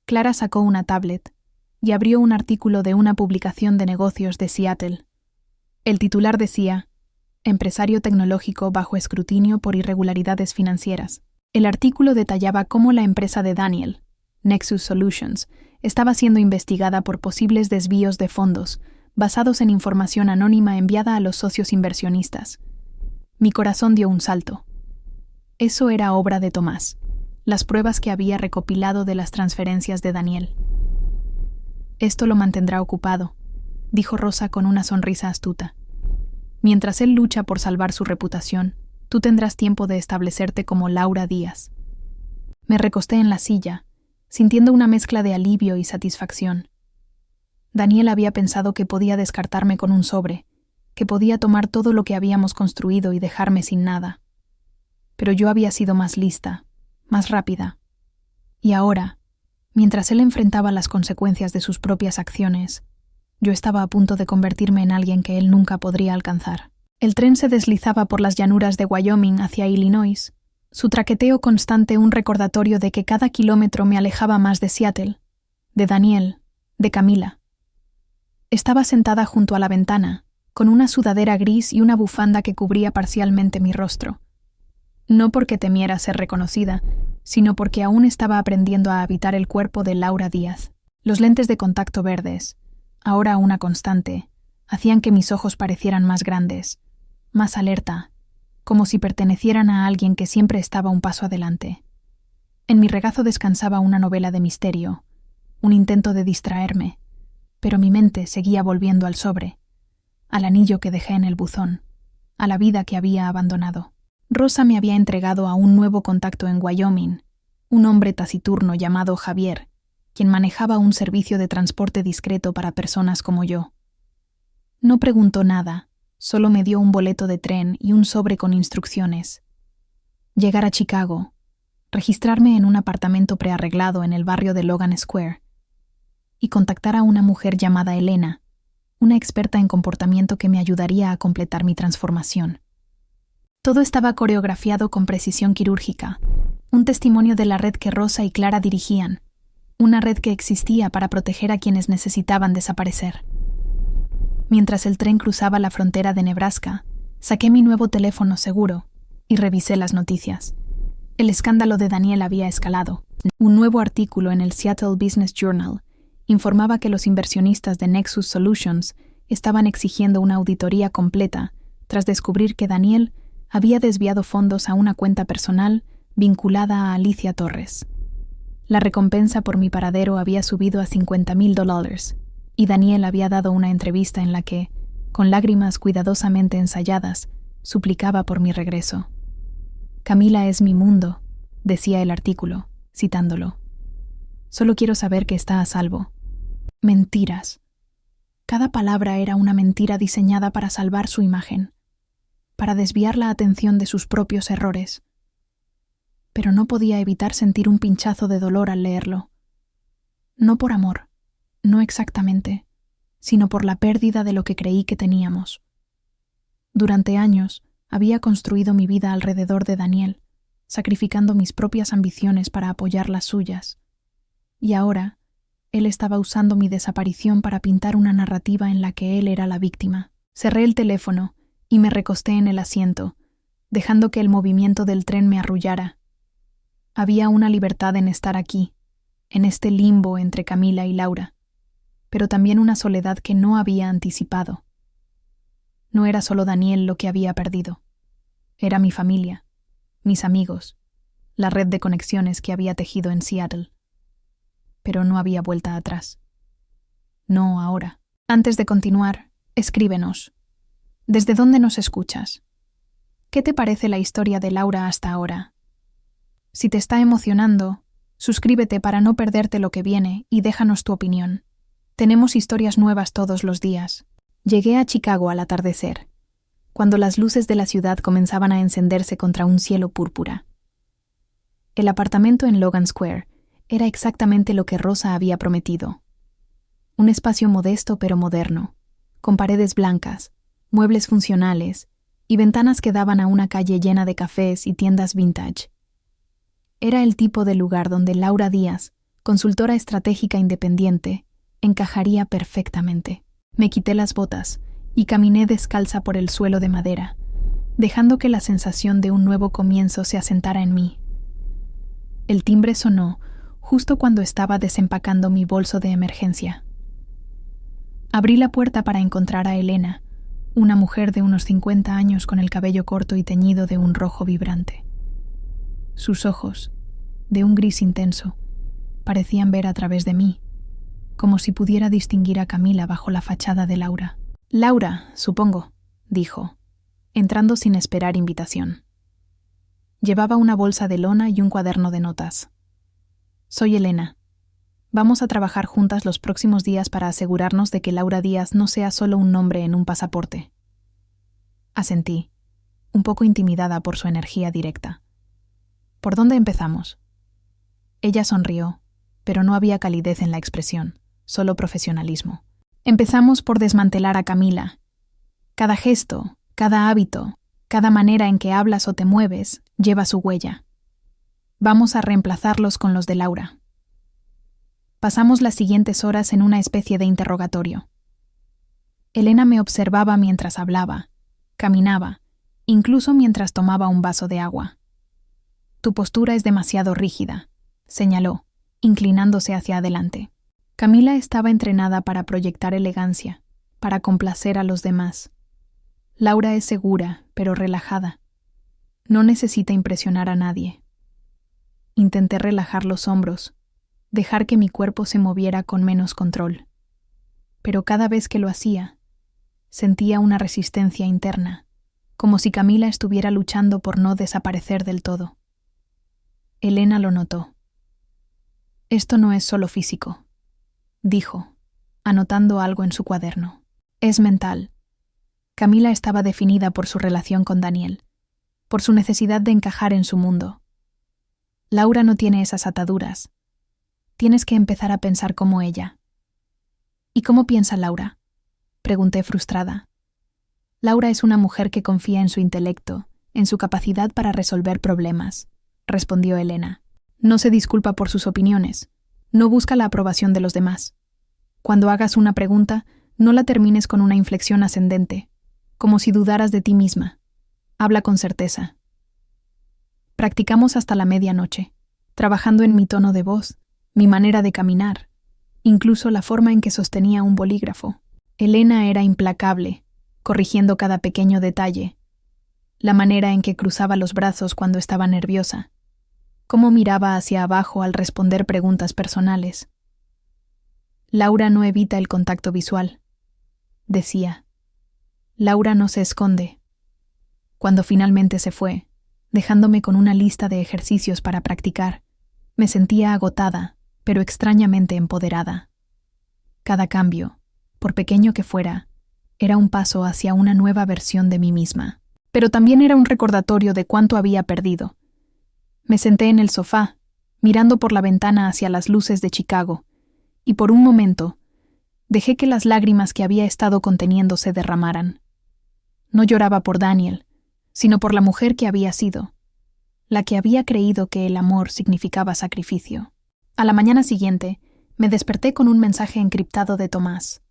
Clara sacó una tablet y abrió un artículo de una publicación de negocios de Seattle. El titular decía: Empresario tecnológico bajo escrutinio por irregularidades financieras. El artículo detallaba cómo la empresa de Daniel, Nexus Solutions, estaba siendo investigada por posibles desvíos de fondos basados en información anónima enviada a los socios inversionistas. Mi corazón dio un salto. Eso era obra de Tomás, las pruebas que había recopilado de las transferencias de Daniel. Esto lo mantendrá ocupado, dijo Rosa con una sonrisa astuta. Mientras él lucha por salvar su reputación, tú tendrás tiempo de establecerte como Laura Díaz. Me recosté en la silla, sintiendo una mezcla de alivio y satisfacción. Daniel había pensado que podía descartarme con un sobre, que podía tomar todo lo que habíamos construido y dejarme sin nada. Pero yo había sido más lista, más rápida. Y ahora, mientras él enfrentaba las consecuencias de sus propias acciones, yo estaba a punto de convertirme en alguien que él nunca podría alcanzar. El tren se deslizaba por las llanuras de Wyoming hacia Illinois, su traqueteo constante un recordatorio de que cada kilómetro me alejaba más de Seattle, de Daniel, de Camila. Estaba sentada junto a la ventana, con una sudadera gris y una bufanda que cubría parcialmente mi rostro. No porque temiera ser reconocida, sino porque aún estaba aprendiendo a habitar el cuerpo de Laura Díaz. Los lentes de contacto verdes, ahora una constante, hacían que mis ojos parecieran más grandes, más alerta, como si pertenecieran a alguien que siempre estaba un paso adelante. En mi regazo descansaba una novela de misterio, un intento de distraerme, pero mi mente seguía volviendo al sobre, al anillo que dejé en el buzón, a la vida que había abandonado. Rosa me había entregado a un nuevo contacto en Wyoming, un hombre taciturno llamado Javier, quien manejaba un servicio de transporte discreto para personas como yo. No preguntó nada, solo me dio un boleto de tren y un sobre con instrucciones. Llegar a Chicago, registrarme en un apartamento prearreglado en el barrio de Logan Square y contactar a una mujer llamada Elena, una experta en comportamiento que me ayudaría a completar mi transformación. Todo estaba coreografiado con precisión quirúrgica, un testimonio de la red que Rosa y Clara dirigían, una red que existía para proteger a quienes necesitaban desaparecer. Mientras el tren cruzaba la frontera de Nebraska, saqué mi nuevo teléfono seguro y revisé las noticias. El escándalo de Daniel había escalado. Un nuevo artículo en el Seattle Business Journal informaba que los inversionistas de Nexus Solutions estaban exigiendo una auditoría completa tras descubrir que Daniel había desviado fondos a una cuenta personal vinculada a Alicia Torres. La recompensa por mi paradero había subido a $50,000 y Daniel había dado una entrevista en la que, con lágrimas cuidadosamente ensayadas, suplicaba por mi regreso. «Camila es mi mundo», decía el artículo, citándolo. «Solo quiero saber que está a salvo». Mentiras. Cada palabra era una mentira diseñada para salvar su imagen, para desviar la atención de sus propios errores. Pero no podía evitar sentir un pinchazo de dolor al leerlo. No por amor, no exactamente, sino por la pérdida de lo que creí que teníamos. Durante años había construido mi vida alrededor de Daniel, sacrificando mis propias ambiciones para apoyar las suyas. Y ahora, él estaba usando mi desaparición para pintar una narrativa en la que él era la víctima. Cerré el teléfono y me recosté en el asiento, dejando que el movimiento del tren me arrullara. Había una libertad en estar aquí, en este limbo entre Camila y Laura, pero también una soledad que no había anticipado. No era solo Daniel lo que había perdido. Era mi familia, mis amigos, la red de conexiones que había tejido en Seattle. Pero no había vuelta atrás. No ahora. Antes de continuar, escríbenos. ¿Desde dónde nos escuchas? ¿Qué te parece la historia de Laura hasta ahora? Si te está emocionando, suscríbete para no perderte lo que viene y déjanos tu opinión. Tenemos historias nuevas todos los días. Llegué a Chicago al atardecer, cuando las luces de la ciudad comenzaban a encenderse contra un cielo púrpura. El apartamento en Logan Square era exactamente lo que Rosa había prometido. Un espacio modesto pero moderno, con paredes blancas, muebles funcionales y ventanas que daban a una calle llena de cafés y tiendas vintage. Era el tipo de lugar donde Laura Díaz, consultora estratégica independiente, encajaría perfectamente. Me quité las botas y caminé descalza por el suelo de madera, dejando que la sensación de un nuevo comienzo se asentara en mí. El timbre sonó justo cuando estaba desempacando mi bolso de emergencia. Abrí la puerta para encontrar a Elena, una mujer de unos 50 años con el cabello corto y teñido de un rojo vibrante. Sus ojos, de un gris intenso, parecían ver a través de mí, como si pudiera distinguir a Camila bajo la fachada de Laura. «Laura, supongo», dijo, entrando sin esperar invitación. Llevaba una bolsa de lona y un cuaderno de notas. «Soy Elena. Vamos a trabajar juntas los próximos días para asegurarnos de que Laura Díaz no sea solo un nombre en un pasaporte». Asentí, un poco intimidada por su energía directa. «¿Por dónde empezamos?» Ella sonrió, pero no había calidez en la expresión, solo profesionalismo. «Empezamos por desmantelar a Camila. Cada gesto, cada hábito, cada manera en que hablas o te mueves, lleva su huella. Vamos a reemplazarlos con los de Laura». Pasamos las siguientes horas en una especie de interrogatorio. Elena me observaba mientras hablaba, caminaba, incluso mientras tomaba un vaso de agua. «Tu postura es demasiado rígida», señaló, inclinándose hacia adelante. Camila estaba entrenada para proyectar elegancia, para complacer a los demás. Laura es segura, pero relajada. No necesita impresionar a nadie. Intenté relajar los hombros, dejar que mi cuerpo se moviera con menos control. Pero cada vez que lo hacía, sentía una resistencia interna, como si Camila estuviera luchando por no desaparecer del todo. Elena lo notó. «Esto no es solo físico», dijo, anotando algo en su cuaderno. «Es mental». Camila estaba definida por su relación con Daniel, por su necesidad de encajar en su mundo. Laura no tiene esas ataduras. Tienes que empezar a pensar como ella. «¿Y cómo piensa Laura?», pregunté frustrada. «Laura es una mujer que confía en su intelecto, en su capacidad para resolver problemas», respondió Elena. «No se disculpa por sus opiniones. No busca la aprobación de los demás. Cuando hagas una pregunta, no la termines con una inflexión ascendente, como si dudaras de ti misma. Habla con certeza». Practicamos hasta la medianoche, trabajando en mi tono de voz, mi manera de caminar, incluso la forma en que sostenía un bolígrafo. Elena era implacable, corrigiendo cada pequeño detalle, la manera en que cruzaba los brazos cuando estaba nerviosa, cómo miraba hacia abajo al responder preguntas personales. «Laura no evita el contacto visual», decía. «Laura no se esconde». Cuando finalmente se fue, dejándome con una lista de ejercicios para practicar, me sentía agotada, pero extrañamente empoderada. Cada cambio, Por pequeño que fuera, era un paso hacia una nueva versión de mí misma. Pero también era un recordatorio de cuánto había perdido. Me senté en el sofá, mirando por la ventana hacia las luces de Chicago, y por un momento dejé que las lágrimas que había estado conteniendo se derramaran. No lloraba por Daniel, sino por la mujer que había sido, la que había creído que el amor significaba sacrificio. A la mañana siguiente, me desperté con un mensaje encriptado de Tomás.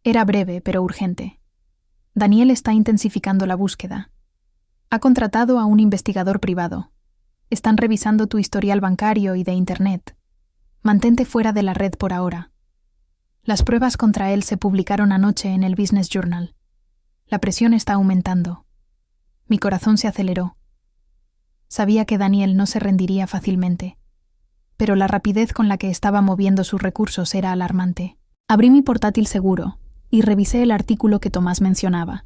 Era breve, pero urgente. Daniel está intensificando la búsqueda. Ha contratado a un investigador privado. Están revisando tu historial bancario y de Internet. Mantente fuera de la red por ahora. Las pruebas contra él se publicaron anoche en el Business Journal. La presión está aumentando. Mi corazón se aceleró. Sabía que Daniel no se rendiría fácilmente, pero la rapidez con la que estaba moviendo sus recursos era alarmante. Abrí mi portátil seguro y revisé el artículo que Tomás mencionaba.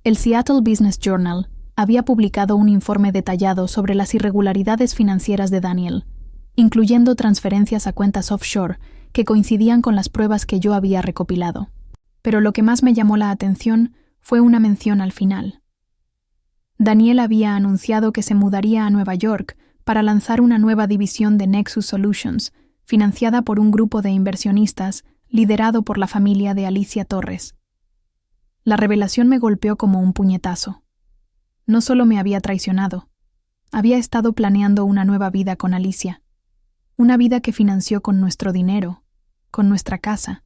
El Seattle Business Journal había publicado un informe detallado sobre las irregularidades financieras de Daniel, incluyendo transferencias a cuentas offshore que coincidían con las pruebas que yo había recopilado. Pero lo que más me llamó la atención fue una mención al final. Daniel había anunciado que se mudaría a Nueva York para lanzar una nueva división de Nexus Solutions, financiada por un grupo de inversionistas liderado por la familia de Alicia Torres. La revelación me golpeó como un puñetazo. No solo me había traicionado, había estado planeando una nueva vida con Alicia, una vida que financió con nuestro dinero, con nuestra casa,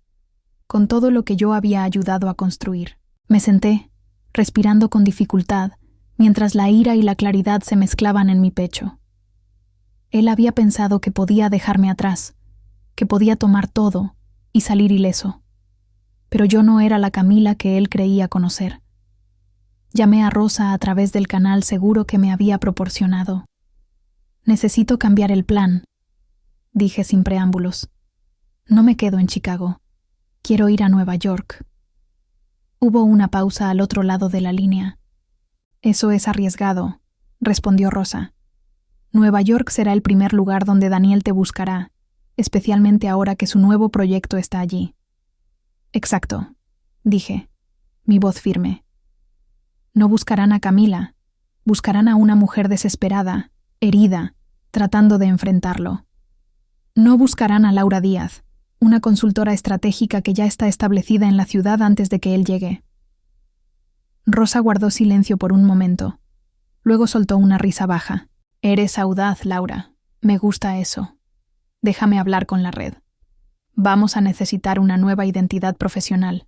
con todo lo que yo había ayudado a construir. Me senté, respirando con dificultad, mientras la ira y la claridad se mezclaban en mi pecho. Él había pensado que podía dejarme atrás, que podía tomar todo y salir ileso. Pero yo no era la Camila que él creía conocer. Llamé a Rosa a través del canal seguro que me había proporcionado. Necesito cambiar el plan, dije sin preámbulos. No me quedo en Chicago. Quiero ir a Nueva York. Hubo una pausa al otro lado de la línea. Eso es arriesgado, respondió Rosa. Nueva York será el primer lugar donde Daniel te buscará, especialmente ahora que su nuevo proyecto está allí. Exacto, dije, mi voz firme. No buscarán a Camila, buscarán a una mujer desesperada, herida, tratando de enfrentarlo. No buscarán a Laura Díaz, una consultora estratégica que ya está establecida en la ciudad antes de que él llegue. Rosa guardó silencio por un momento. Luego soltó una risa baja. Eres audaz, Laura. Me gusta eso. Déjame hablar con la red. Vamos a necesitar una nueva identidad profesional.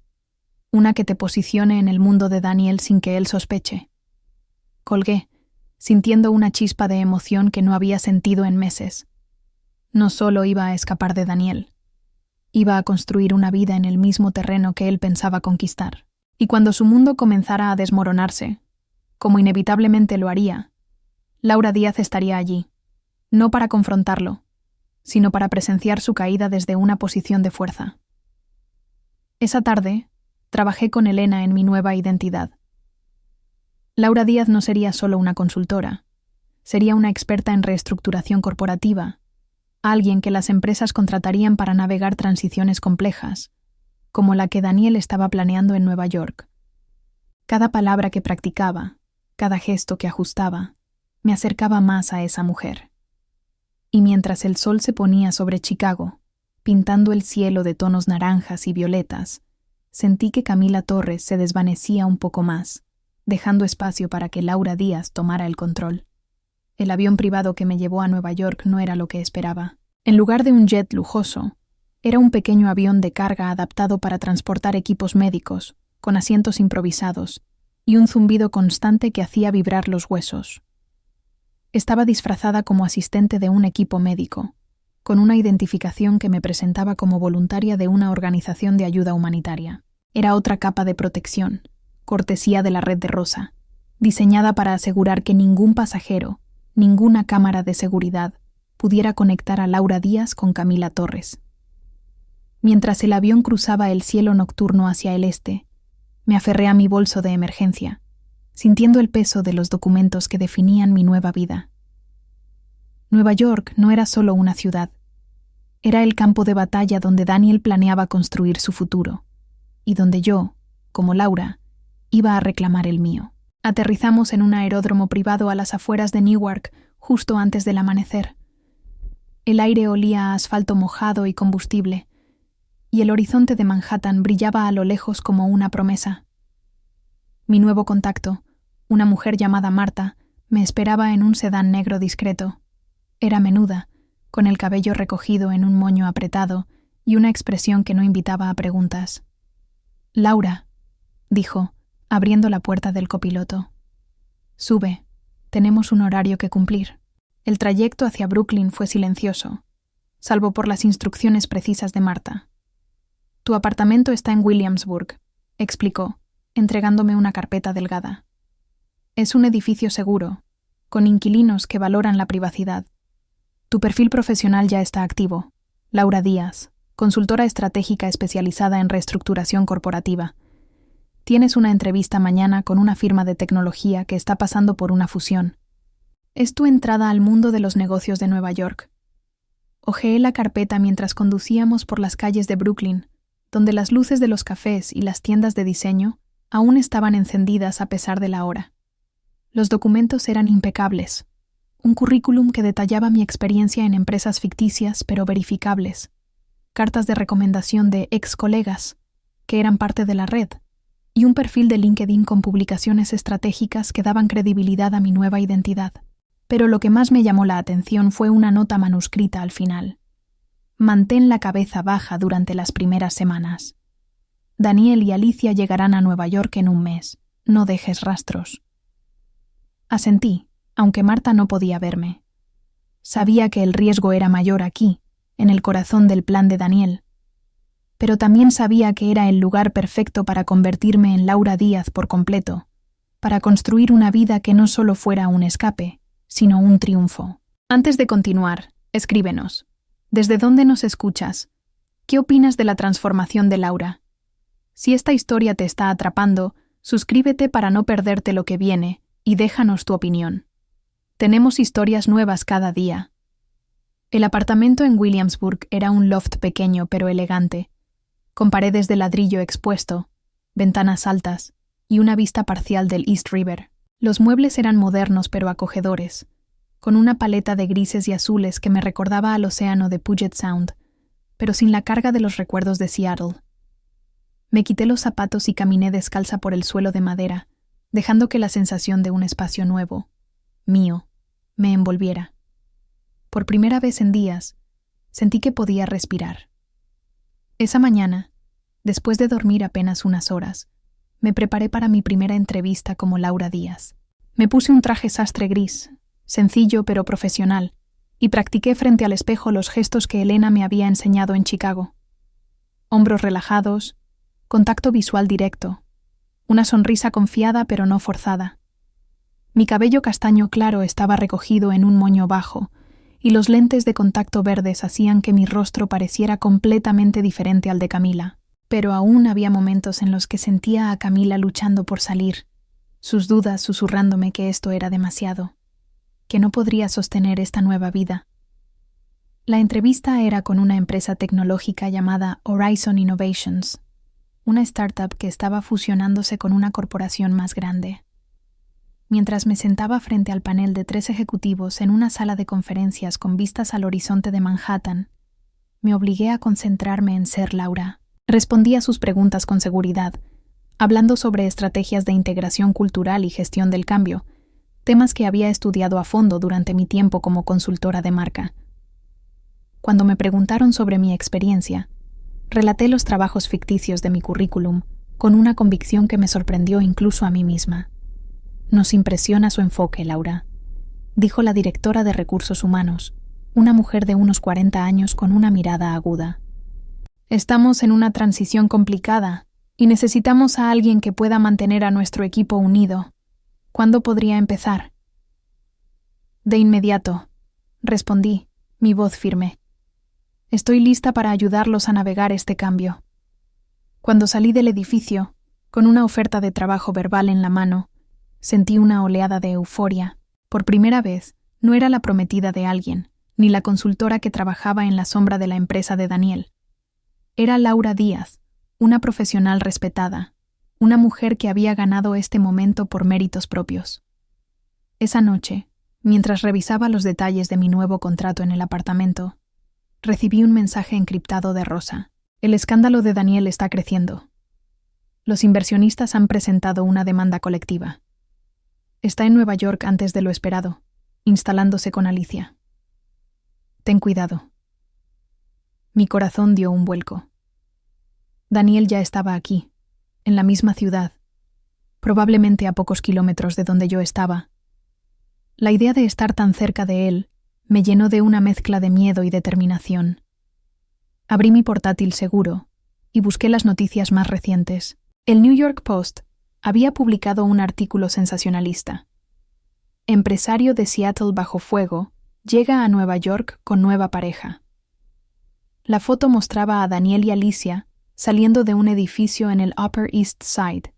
Una que te posicione en el mundo de Daniel sin que él sospeche. Colgué, sintiendo una chispa de emoción que no había sentido en meses. No solo iba a escapar de Daniel. Iba a construir una vida en el mismo terreno que él pensaba conquistar. Y cuando su mundo comenzara a desmoronarse, como inevitablemente lo haría, Laura Díaz estaría allí, no para confrontarlo, sino para presenciar su caída desde una posición de fuerza. Esa tarde, trabajé con Elena en mi nueva identidad. Laura Díaz no sería solo una consultora, sería una experta en reestructuración corporativa, alguien que las empresas contratarían para navegar transiciones complejas, como la que Daniel estaba planeando en Nueva York. Cada palabra que practicaba, cada gesto que ajustaba, me acercaba más a esa mujer. Y mientras el sol se ponía sobre Chicago, pintando el cielo de tonos naranjas y violetas, sentí que Camila Torres se desvanecía un poco más, dejando espacio para que Laura Díaz tomara el control. El avión privado que me llevó a Nueva York no era lo que esperaba. En lugar de un jet lujoso, era un pequeño avión de carga adaptado para transportar equipos médicos, con asientos improvisados, y un zumbido constante que hacía vibrar los huesos. Estaba disfrazada como asistente de un equipo médico, con una identificación que me presentaba como voluntaria de una organización de ayuda humanitaria. Era otra capa de protección, cortesía de la red de Rosa, diseñada para asegurar que ningún pasajero, ninguna cámara de seguridad, pudiera conectar a Laura Díaz con Camila Torres. Mientras el avión cruzaba el cielo nocturno hacia el este, me aferré a mi bolso de emergencia, sintiendo el peso de los documentos que definían mi nueva vida. Nueva York no era solo una ciudad, Era el campo de batalla donde Daniel planeaba construir su futuro, y donde yo, como Laura, iba a reclamar el mío. Aterrizamos en un aeródromo privado a las afueras de Newark justo antes del amanecer. El aire olía a asfalto mojado y combustible, y el horizonte de Manhattan brillaba a lo lejos como una promesa. Mi nuevo contacto, una mujer llamada Marta, me esperaba en un sedán negro discreto. Era menuda, con el cabello recogido en un moño apretado y una expresión que no invitaba a preguntas. «Laura», dijo, abriendo la puerta del copiloto. «Sube, tenemos un horario que cumplir». El trayecto hacia Brooklyn fue silencioso, salvo por las instrucciones precisas de Marta. «Tu apartamento está en Williamsburg», explicó, entregándome una carpeta delgada. «Es un edificio seguro, con inquilinos que valoran la privacidad. Tu perfil profesional ya está activo. Laura Díaz, consultora estratégica especializada en reestructuración corporativa. Tienes una entrevista mañana con una firma de tecnología que está pasando por una fusión. Es tu entrada al mundo de los negocios de Nueva York». Hojeé la carpeta mientras conducíamos por las calles de Brooklyn, donde las luces de los cafés y las tiendas de diseño aún estaban encendidas a pesar de la hora. Los documentos eran impecables. Un currículum que detallaba mi experiencia en empresas ficticias pero verificables. Cartas de recomendación de ex colegas, que eran parte de la red, y un perfil de LinkedIn con publicaciones estratégicas que daban credibilidad a mi nueva identidad. Pero lo que más me llamó la atención fue una nota manuscrita al final. «Mantén la cabeza baja durante las primeras semanas. Daniel y Alicia llegarán a Nueva York en un mes. No dejes rastros». Asentí, aunque Marta no podía verme. Sabía que el riesgo era mayor aquí, en el corazón del plan de Daniel. Pero también sabía que era el lugar perfecto para convertirme en Laura Díaz por completo, para construir una vida que no solo fuera un escape, sino un triunfo. Antes de continuar, escríbenos. ¿Desde dónde nos escuchas? ¿Qué opinas de la transformación de Laura? Si esta historia te está atrapando, suscríbete para no perderte lo que viene y déjanos tu opinión. Tenemos historias nuevas cada día. El apartamento en Williamsburg era un loft pequeño pero elegante, con paredes de ladrillo expuesto, ventanas altas y una vista parcial del East River. Los muebles eran modernos pero acogedores, con una paleta de grises y azules que me recordaba al océano de Puget Sound, pero sin la carga de los recuerdos de Seattle. Me quité los zapatos y caminé descalza por el suelo de madera, dejando que la sensación de un espacio nuevo, mío, me envolviera. Por primera vez en días, sentí que podía respirar. Esa mañana, después de dormir apenas unas horas, me preparé para mi primera entrevista como Laura Díaz. Me puse un traje sastre gris, sencillo pero profesional, y practiqué frente al espejo los gestos que Elena me había enseñado en Chicago. Hombros relajados, contacto visual directo, una sonrisa confiada pero no forzada. Mi cabello castaño claro estaba recogido en un moño bajo, y los lentes de contacto verdes hacían que mi rostro pareciera completamente diferente al de Camila. Pero aún había momentos en los que sentía a Camila luchando por salir, sus dudas susurrándome que esto era demasiado, que no podría sostener esta nueva vida. La entrevista era con una empresa tecnológica llamada Horizon Innovations, una startup que estaba fusionándose con una corporación más grande. Mientras me sentaba frente al panel de 3 ejecutivos en una sala de conferencias con vistas al horizonte de Manhattan, me obligué a concentrarme en ser Laura. Respondí a sus preguntas con seguridad, hablando sobre estrategias de integración cultural y gestión del cambio, temas que había estudiado a fondo durante mi tiempo como consultora de marca. Cuando me preguntaron sobre mi experiencia, relaté los trabajos ficticios de mi currículum con una convicción que me sorprendió incluso a mí misma. «Nos impresiona su enfoque, Laura», dijo la directora de Recursos Humanos, una mujer de unos 40 años con una mirada aguda. «Estamos en una transición complicada y necesitamos a alguien que pueda mantener a nuestro equipo unido. ¿Cuándo podría empezar?» «De inmediato», respondí, mi voz firme. «Estoy lista para ayudarlos a navegar este cambio». Cuando salí del edificio, con una oferta de trabajo verbal en la mano, sentí una oleada de euforia. Por primera vez, no era la prometida de alguien, ni la consultora que trabajaba en la sombra de la empresa de Daniel. Era Laura Díaz, una profesional respetada, una mujer que había ganado este momento por méritos propios. Esa noche, mientras revisaba los detalles de mi nuevo contrato en el apartamento, recibí un mensaje encriptado de Rosa. El escándalo de Daniel está creciendo. Los inversionistas han presentado una demanda colectiva. Está en Nueva York antes de lo esperado, instalándose con Alicia. Ten cuidado. Mi corazón dio un vuelco. Daniel ya estaba aquí, en la misma ciudad, probablemente a pocos kilómetros de donde yo estaba. La idea de estar tan cerca de él me llenó de una mezcla de miedo y determinación. Abrí mi portátil seguro y busqué las noticias más recientes. El New York Post había publicado un artículo sensacionalista. Empresario de Seattle bajo fuego llega a Nueva York con nueva pareja. La foto mostraba a Daniel y Alicia saliendo de un edificio en el Upper East Side,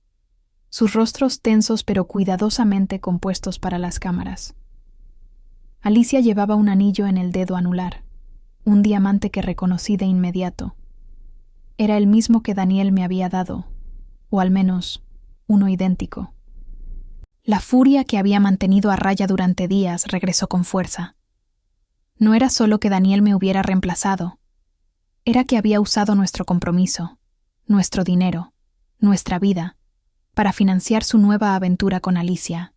sus rostros tensos pero cuidadosamente compuestos para las cámaras. Alicia llevaba un anillo en el dedo anular, un diamante que reconocí de inmediato. Era el mismo que Daniel me había dado, o al menos uno idéntico. La furia que había mantenido a raya durante días regresó con fuerza. No era solo que Daniel me hubiera reemplazado, era que había usado nuestro compromiso, nuestro dinero, nuestra vida, para financiar su nueva aventura con Alicia.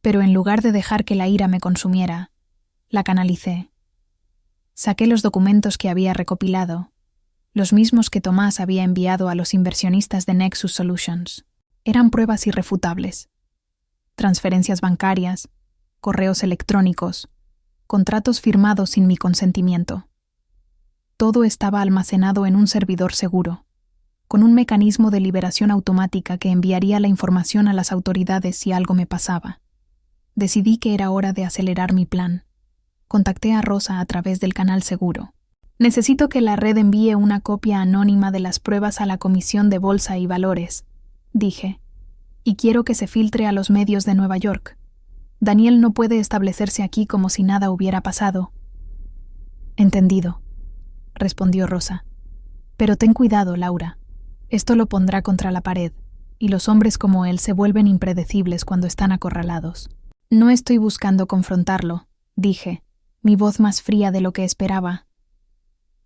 Pero en lugar de dejar que la ira me consumiera, la canalicé. Saqué los documentos que había recopilado, los mismos que Tomás había enviado a los inversionistas de Nexus Solutions. Eran pruebas irrefutables. Transferencias bancarias, correos electrónicos, contratos firmados sin mi consentimiento. Todo estaba almacenado en un servidor seguro, con un mecanismo de liberación automática que enviaría la información a las autoridades si algo me pasaba. Decidí que era hora de acelerar mi plan. Contacté a Rosa a través del canal seguro. Necesito que la red envíe una copia anónima de las pruebas a la Comisión de Bolsa y Valores, dije, y quiero que se filtre a los medios de Nueva York. Daniel no puede establecerse aquí como si nada hubiera pasado. Entendido, respondió Rosa. Pero ten cuidado, Laura. Esto lo pondrá contra la pared, y los hombres como él se vuelven impredecibles cuando están acorralados. No estoy buscando confrontarlo, dije, mi voz más fría de lo que esperaba.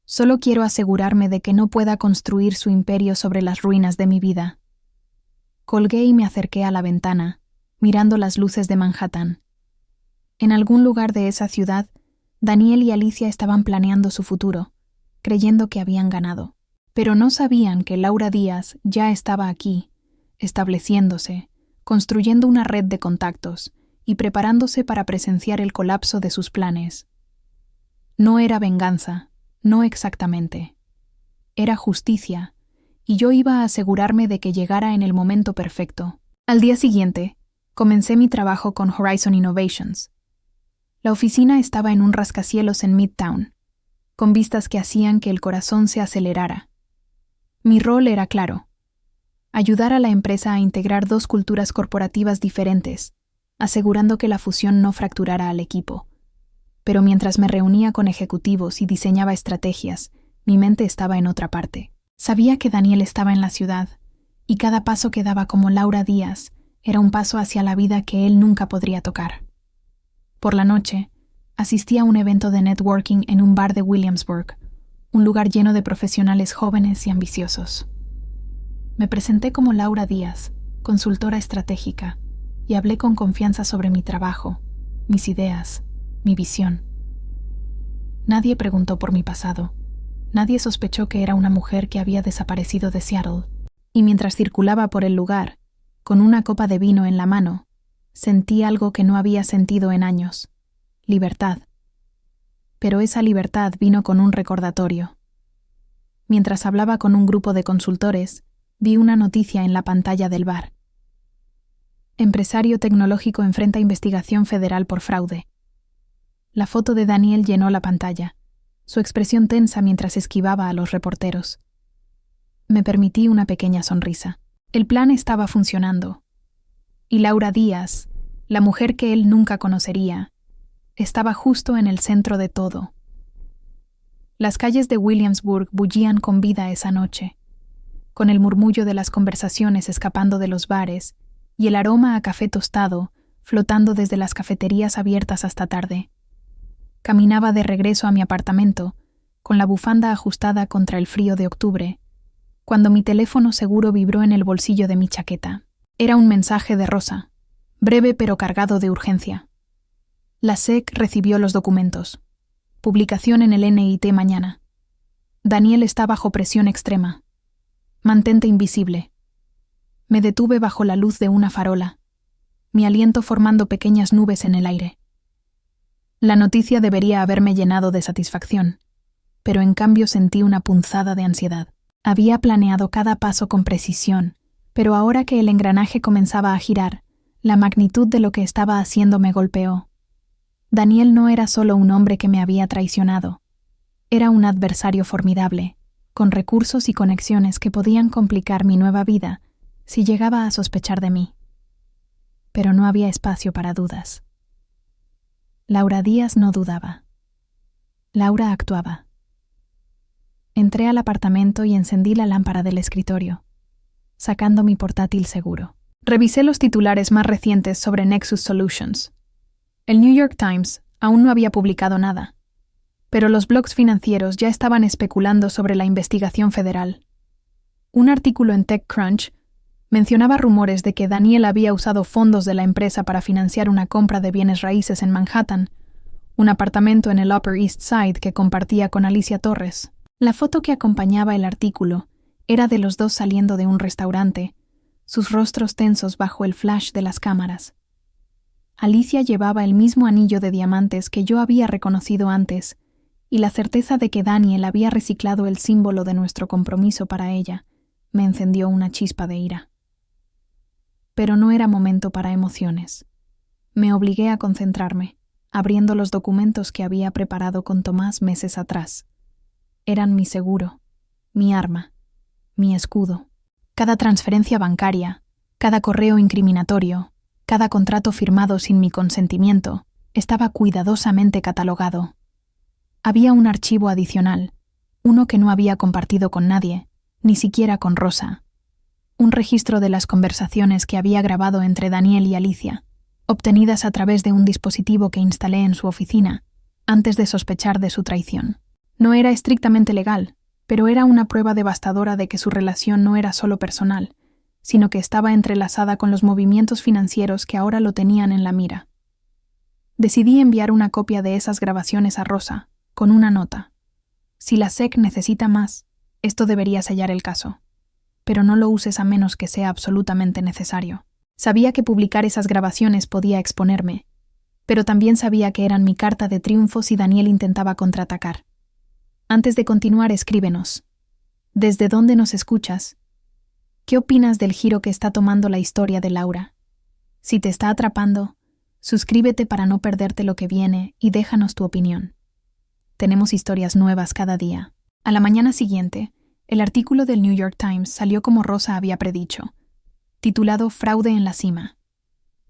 Solo quiero asegurarme de que no pueda construir su imperio sobre las ruinas de mi vida. Colgué y me acerqué a la ventana, mirando las luces de Manhattan. En algún lugar de esa ciudad, Daniel y Alicia estaban planeando su futuro, creyendo que habían ganado. Pero no sabían que Laura Díaz ya estaba aquí, estableciéndose, construyendo una red de contactos y preparándose para presenciar el colapso de sus planes. No era venganza, no exactamente. Era justicia, y yo iba a asegurarme de que llegara en el momento perfecto. Al día siguiente, comencé mi trabajo con Horizon Innovations. La oficina estaba en un rascacielos en Midtown, con vistas que hacían que el corazón se acelerara. Mi rol era claro: ayudar a la empresa a integrar dos culturas corporativas diferentes, asegurando que la fusión no fracturara al equipo. Pero mientras me reunía con ejecutivos y diseñaba estrategias, mi mente estaba en otra parte. Sabía que Daniel estaba en la ciudad, y cada paso que daba como Laura Díaz era un paso hacia la vida que él nunca podría tocar. Por la noche, asistí a un evento de networking en un bar de Williamsburg, un lugar lleno de profesionales jóvenes y ambiciosos. Me presenté como Laura Díaz, consultora estratégica, y hablé con confianza sobre mi trabajo, mis ideas, mi visión. Nadie preguntó por mi pasado. Nadie sospechó que era una mujer que había desaparecido de Seattle. Y mientras circulaba por el lugar, con una copa de vino en la mano, sentí algo que no había sentido en años: libertad. Pero esa libertad vino con un recordatorio. Mientras hablaba con un grupo de consultores, vi una noticia en la pantalla del bar. Empresario tecnológico enfrenta investigación federal por fraude. La foto de Daniel llenó la pantalla, su expresión tensa mientras esquivaba a los reporteros. Me permití una pequeña sonrisa. El plan estaba funcionando. Y Laura Díaz, la mujer que él nunca conocería, estaba justo en el centro de todo. Las calles de Williamsburg bullían con vida esa noche, con el murmullo de las conversaciones escapando de los bares y el aroma a café tostado flotando desde las cafeterías abiertas hasta tarde. Caminaba de regreso a mi apartamento, con la bufanda ajustada contra el frío de octubre, cuando mi teléfono seguro vibró en el bolsillo de mi chaqueta. Era un mensaje de Rosa, breve pero cargado de urgencia. La SEC recibió los documentos. Publicación en el NIT mañana. Daniel está bajo presión extrema. Mantente invisible. Me detuve bajo la luz de una farola, mi aliento formando pequeñas nubes en el aire. La noticia debería haberme llenado de satisfacción, pero en cambio sentí una punzada de ansiedad. Había planeado cada paso con precisión, pero ahora que el engranaje comenzaba a girar, la magnitud de lo que estaba haciendo me golpeó. Daniel no era solo un hombre que me había traicionado. Era un adversario formidable, con recursos y conexiones que podían complicar mi nueva vida si llegaba a sospechar de mí. Pero no había espacio para dudas. Laura Díaz no dudaba. Laura actuaba. Entré al apartamento y encendí la lámpara del escritorio, sacando mi portátil seguro. Revisé los titulares más recientes sobre Nexus Solutions. El New York Times aún no había publicado nada, pero los blogs financieros ya estaban especulando sobre la investigación federal. Un artículo en TechCrunch mencionaba rumores de que Daniel había usado fondos de la empresa para financiar una compra de bienes raíces en Manhattan, un apartamento en el Upper East Side que compartía con Alicia Torres. La foto que acompañaba el artículo era de los dos saliendo de un restaurante, sus rostros tensos bajo el flash de las cámaras. Alicia llevaba el mismo anillo de diamantes que yo había reconocido antes, y la certeza de que Daniel había reciclado el símbolo de nuestro compromiso para ella me encendió una chispa de ira. Pero no era momento para emociones. Me obligué a concentrarme, abriendo los documentos que había preparado con Tomás meses atrás. Eran mi seguro, mi arma, mi escudo. Cada transferencia bancaria, cada correo incriminatorio, cada contrato firmado sin mi consentimiento, estaba cuidadosamente catalogado. Había un archivo adicional, uno que no había compartido con nadie, ni siquiera con Rosa. Un registro de las conversaciones que había grabado entre Daniel y Alicia, obtenidas a través de un dispositivo que instalé en su oficina, antes de sospechar de su traición. No era estrictamente legal, pero era una prueba devastadora de que su relación no era solo personal, sino que estaba entrelazada con los movimientos financieros que ahora lo tenían en la mira. Decidí enviar una copia de esas grabaciones a Rosa, con una nota. Si la SEC necesita más, esto debería sellar el caso. Pero no lo uses a menos que sea absolutamente necesario. Sabía que publicar esas grabaciones podía exponerme, pero también sabía que eran mi carta de triunfo si Daniel intentaba contraatacar. Antes de continuar, escríbenos. ¿Desde dónde nos escuchas? ¿Qué opinas del giro que está tomando la historia de Laura? Si te está atrapando, suscríbete para no perderte lo que viene y déjanos tu opinión. Tenemos historias nuevas cada día. A la mañana siguiente, el artículo del New York Times salió como Rosa había predicho, titulado Fraude en la cima.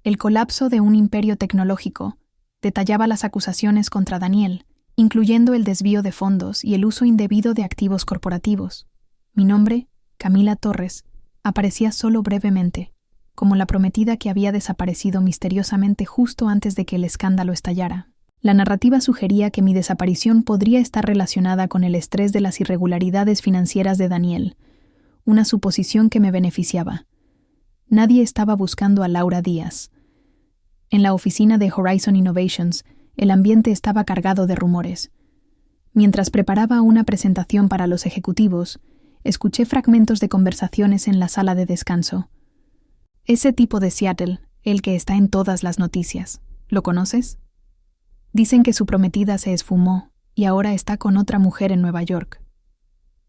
El colapso de un imperio tecnológico detallaba las acusaciones contra Daniel, incluyendo el desvío de fondos y el uso indebido de activos corporativos. Mi nombre, Camila Torres, aparecía solo brevemente, como la prometida que había desaparecido misteriosamente justo antes de que el escándalo estallara. La narrativa sugería que mi desaparición podría estar relacionada con el estrés de las irregularidades financieras de Daniel, una suposición que me beneficiaba. Nadie estaba buscando a Laura Díaz. En la oficina de Horizon Innovations, el ambiente estaba cargado de rumores. Mientras preparaba una presentación para los ejecutivos, escuché fragmentos de conversaciones en la sala de descanso. Ese tipo de Seattle, el que está en todas las noticias, ¿lo conoces? Dicen que su prometida se esfumó y ahora está con otra mujer en Nueva York.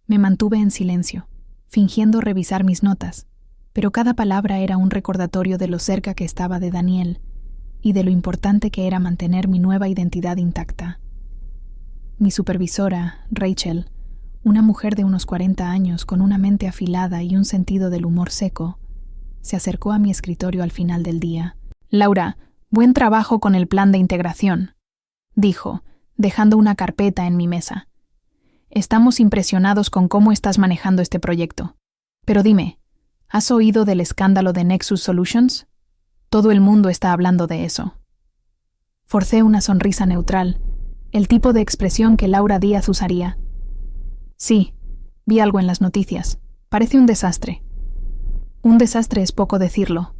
Me mantuve en silencio, fingiendo revisar mis notas, pero cada palabra era un recordatorio de lo cerca que estaba de Daniel y de lo importante que era mantener mi nueva identidad intacta. Mi supervisora, Rachel, una mujer de unos 40 años con una mente afilada y un sentido del humor seco, se acercó a mi escritorio al final del día. «Laura, buen trabajo con el plan de integración. dijo, dejando una carpeta en mi mesa. Estamos impresionados con cómo estás manejando este proyecto. Pero dime, ¿has oído del escándalo de Nexus Solutions? Todo el mundo está hablando de eso. Forcé una sonrisa neutral, el tipo de expresión que Laura Díaz usaría. Sí, vi algo en las noticias. Parece un desastre. Un desastre es poco decirlo,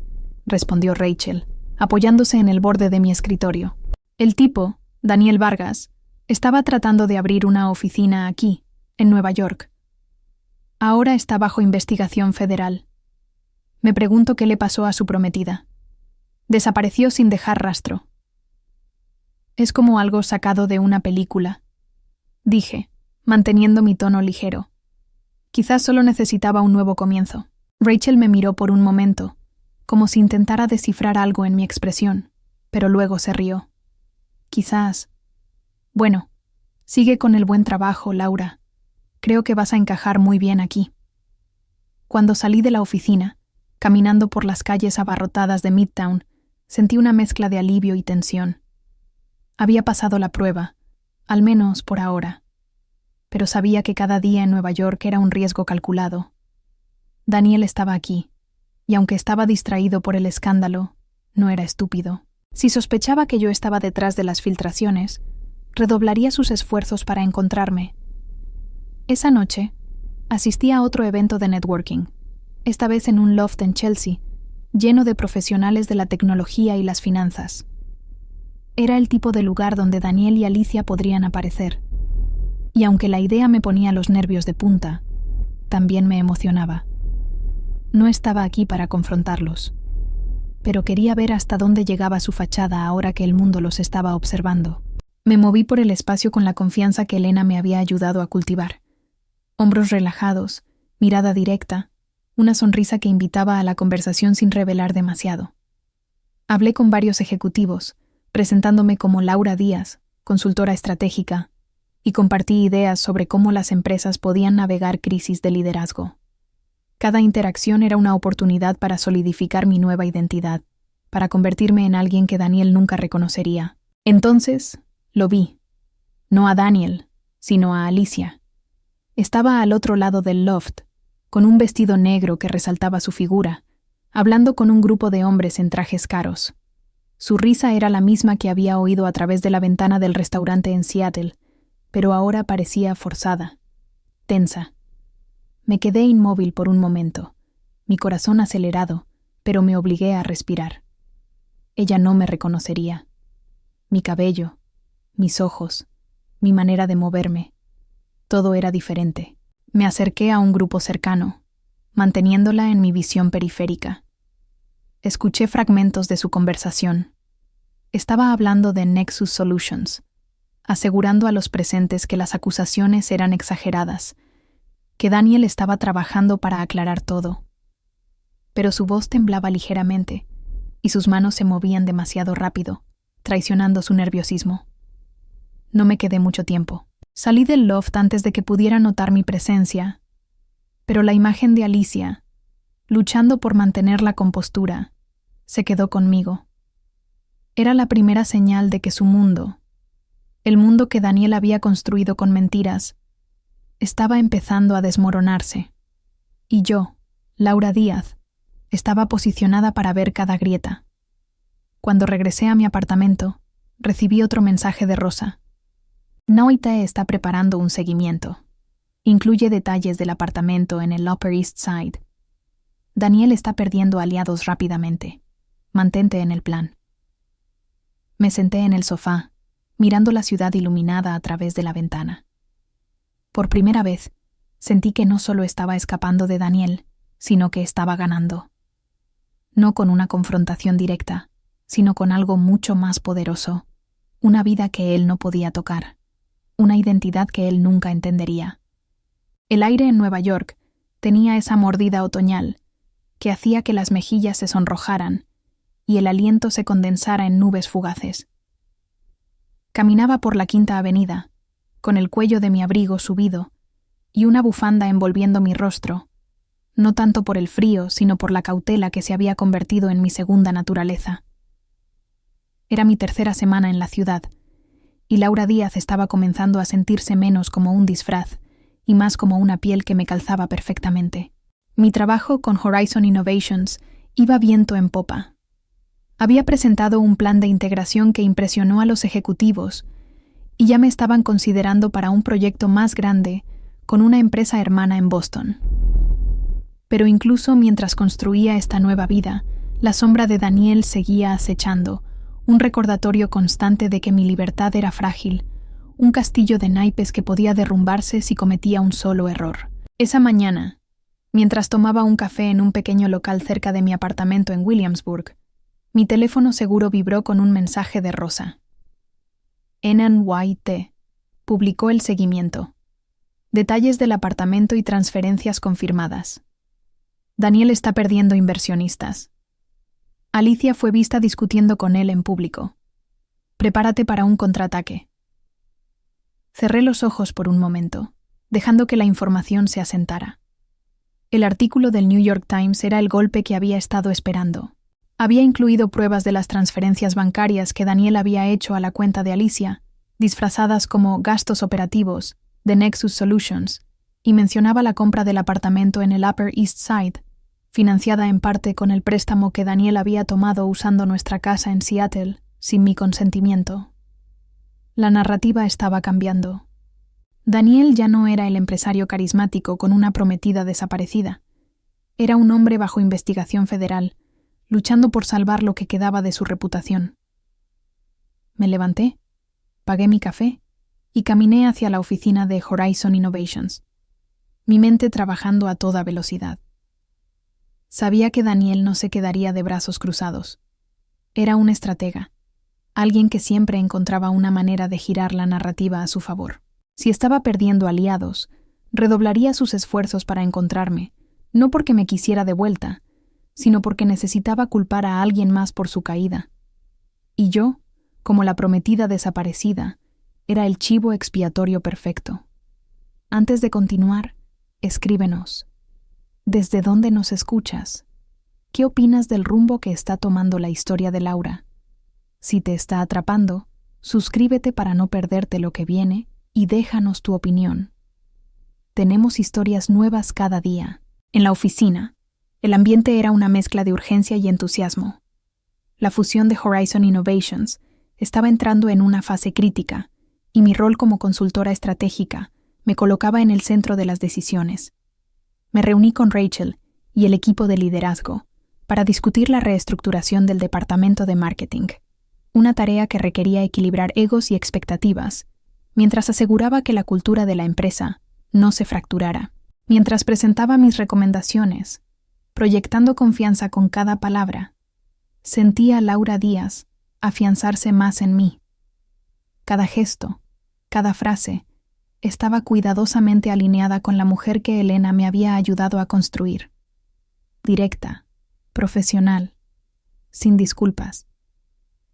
respondió Rachel, apoyándose en el borde de mi escritorio. El tipo, Daniel Vargas, estaba tratando de abrir una oficina aquí, en Nueva York. Ahora está bajo investigación federal. Me pregunto qué le pasó a su prometida. Desapareció sin dejar rastro. Es como algo sacado de una película, dije, manteniendo mi tono ligero. Quizás solo necesitaba un nuevo comienzo. Rachel me miró por un momento, como si intentara descifrar algo en mi expresión, pero luego se rió. Quizás. Bueno, sigue con el buen trabajo, Laura. Creo que vas a encajar muy bien aquí. Cuando salí de la oficina, caminando por las calles abarrotadas de Midtown, sentí una mezcla de alivio y tensión. Había pasado la prueba, al menos por ahora, pero sabía que cada día en Nueva York era un riesgo calculado. Daniel estaba aquí, y aunque estaba distraído por el escándalo, no era estúpido. Si sospechaba que yo estaba detrás de las filtraciones, redoblaría sus esfuerzos para encontrarme. Esa noche, asistí a otro evento de networking, esta vez en un loft en Chelsea, lleno de profesionales de la tecnología y las finanzas. Era el tipo de lugar donde Daniel y Alicia podrían aparecer, y aunque la idea me ponía los nervios de punta, también me emocionaba. No estaba aquí para confrontarlos, pero quería ver hasta dónde llegaba su fachada ahora que el mundo los estaba observando. Me moví por el espacio con la confianza que Elena me había ayudado a cultivar. Hombros relajados, mirada directa, una sonrisa que invitaba a la conversación sin revelar demasiado. Hablé con varios ejecutivos, presentándome como Laura Díaz, consultora estratégica, y compartí ideas sobre cómo las empresas podían navegar crisis de liderazgo. Cada interacción era una oportunidad para solidificar mi nueva identidad, para convertirme en alguien que Daniel nunca reconocería. Entonces, lo vi. No a Daniel, sino a Alicia. Estaba al otro lado del loft, con un vestido negro que resaltaba su figura, hablando con un grupo de hombres en trajes caros. Su risa era la misma que había oído a través de la ventana del restaurante en Seattle, pero ahora parecía forzada, tensa. Me quedé inmóvil por un momento, mi corazón acelerado, pero me obligué a respirar. Ella no me reconocería. Mi cabello, mis ojos, mi manera de moverme, todo era diferente. Me acerqué a un grupo cercano, manteniéndola en mi visión periférica. Escuché fragmentos de su conversación. Estaba hablando de Nexus Solutions, asegurando a los presentes que las acusaciones eran exageradas, que Daniel estaba trabajando para aclarar todo. Pero su voz temblaba ligeramente, y sus manos se movían demasiado rápido, traicionando su nerviosismo. No me quedé mucho tiempo. Salí del loft antes de que pudiera notar mi presencia, pero la imagen de Alicia, luchando por mantener la compostura, se quedó conmigo. Era la primera señal de que su mundo, el mundo que Daniel había construido con mentiras, estaba empezando a desmoronarse. Y yo, Laura Díaz, estaba posicionada para ver cada grieta. Cuando regresé a mi apartamento, recibí otro mensaje de Rosa. Noite está preparando un seguimiento. Incluye detalles del apartamento en el Upper East Side. Daniel está perdiendo aliados rápidamente. Mantente en el plan. Me senté en el sofá, mirando la ciudad iluminada a través de la ventana. Por primera vez, sentí que no solo estaba escapando de Daniel, sino que estaba ganando. No con una confrontación directa, sino con algo mucho más poderoso, una vida que él no podía tocar, una identidad que él nunca entendería. El aire en Nueva York tenía esa mordida otoñal que hacía que las mejillas se sonrojaran y el aliento se condensara en nubes fugaces. Caminaba por la Quinta Avenida, con el cuello de mi abrigo subido y una bufanda envolviendo mi rostro, no tanto por el frío, sino por la cautela que se había convertido en mi segunda naturaleza. Era mi tercera semana en la ciudad, y Laura Díaz estaba comenzando a sentirse menos como un disfraz y más como una piel que me calzaba perfectamente. Mi trabajo con Horizon Innovations iba viento en popa. Había presentado un plan de integración que impresionó a los ejecutivos y ya me estaban considerando para un proyecto más grande con una empresa hermana en Boston. Pero incluso mientras construía esta nueva vida, la sombra de Daniel seguía acechando, un recordatorio constante de que mi libertad era frágil, un castillo de naipes que podía derrumbarse si cometía un solo error. Esa mañana, mientras tomaba un café en un pequeño local cerca de mi apartamento en Williamsburg, mi teléfono seguro vibró con un mensaje de Rosa. NYT publicó el seguimiento. Detalles del apartamento y transferencias confirmadas. Daniel está perdiendo inversionistas. Alicia fue vista discutiendo con él en público. Prepárate para un contraataque. Cerré los ojos por un momento, dejando que la información se asentara. El artículo del New York Times era el golpe que había estado esperando. Había incluido pruebas de las transferencias bancarias que Daniel había hecho a la cuenta de Alicia, disfrazadas como gastos operativos de Nexus Solutions, y mencionaba la compra del apartamento en el Upper East Side, financiada en parte con el préstamo que Daniel había tomado usando nuestra casa en Seattle, sin mi consentimiento. La narrativa estaba cambiando. Daniel ya no era el empresario carismático con una prometida desaparecida. Era un hombre bajo investigación federal, luchando por salvar lo que quedaba de su reputación. Me levanté, pagué mi café y caminé hacia la oficina de Horizon Innovations, mi mente trabajando a toda velocidad. Sabía que Daniel no se quedaría de brazos cruzados. Era un estratega, alguien que siempre encontraba una manera de girar la narrativa a su favor. Si estaba perdiendo aliados, redoblaría sus esfuerzos para encontrarme, no porque me quisiera de vuelta, sino porque necesitaba culpar a alguien más por su caída. Y yo, como la prometida desaparecida, era el chivo expiatorio perfecto. Antes de continuar, escríbenos. ¿Desde dónde nos escuchas? ¿Qué opinas del rumbo que está tomando la historia de Laura? Si te está atrapando, suscríbete para no perderte lo que viene y déjanos tu opinión. Tenemos historias nuevas cada día. En la oficina, el ambiente era una mezcla de urgencia y entusiasmo. La fusión de Horizon Innovations estaba entrando en una fase crítica y mi rol como consultora estratégica me colocaba en el centro de las decisiones. Me reuní con Rachel y el equipo de liderazgo para discutir la reestructuración del departamento de marketing, una tarea que requería equilibrar egos y expectativas, mientras aseguraba que la cultura de la empresa no se fracturara. Mientras presentaba mis recomendaciones, proyectando confianza con cada palabra, sentía a Laura Díaz afianzarse más en mí. Cada gesto, cada frase, estaba cuidadosamente alineada con la mujer que Elena me había ayudado a construir. Directa, profesional, sin disculpas.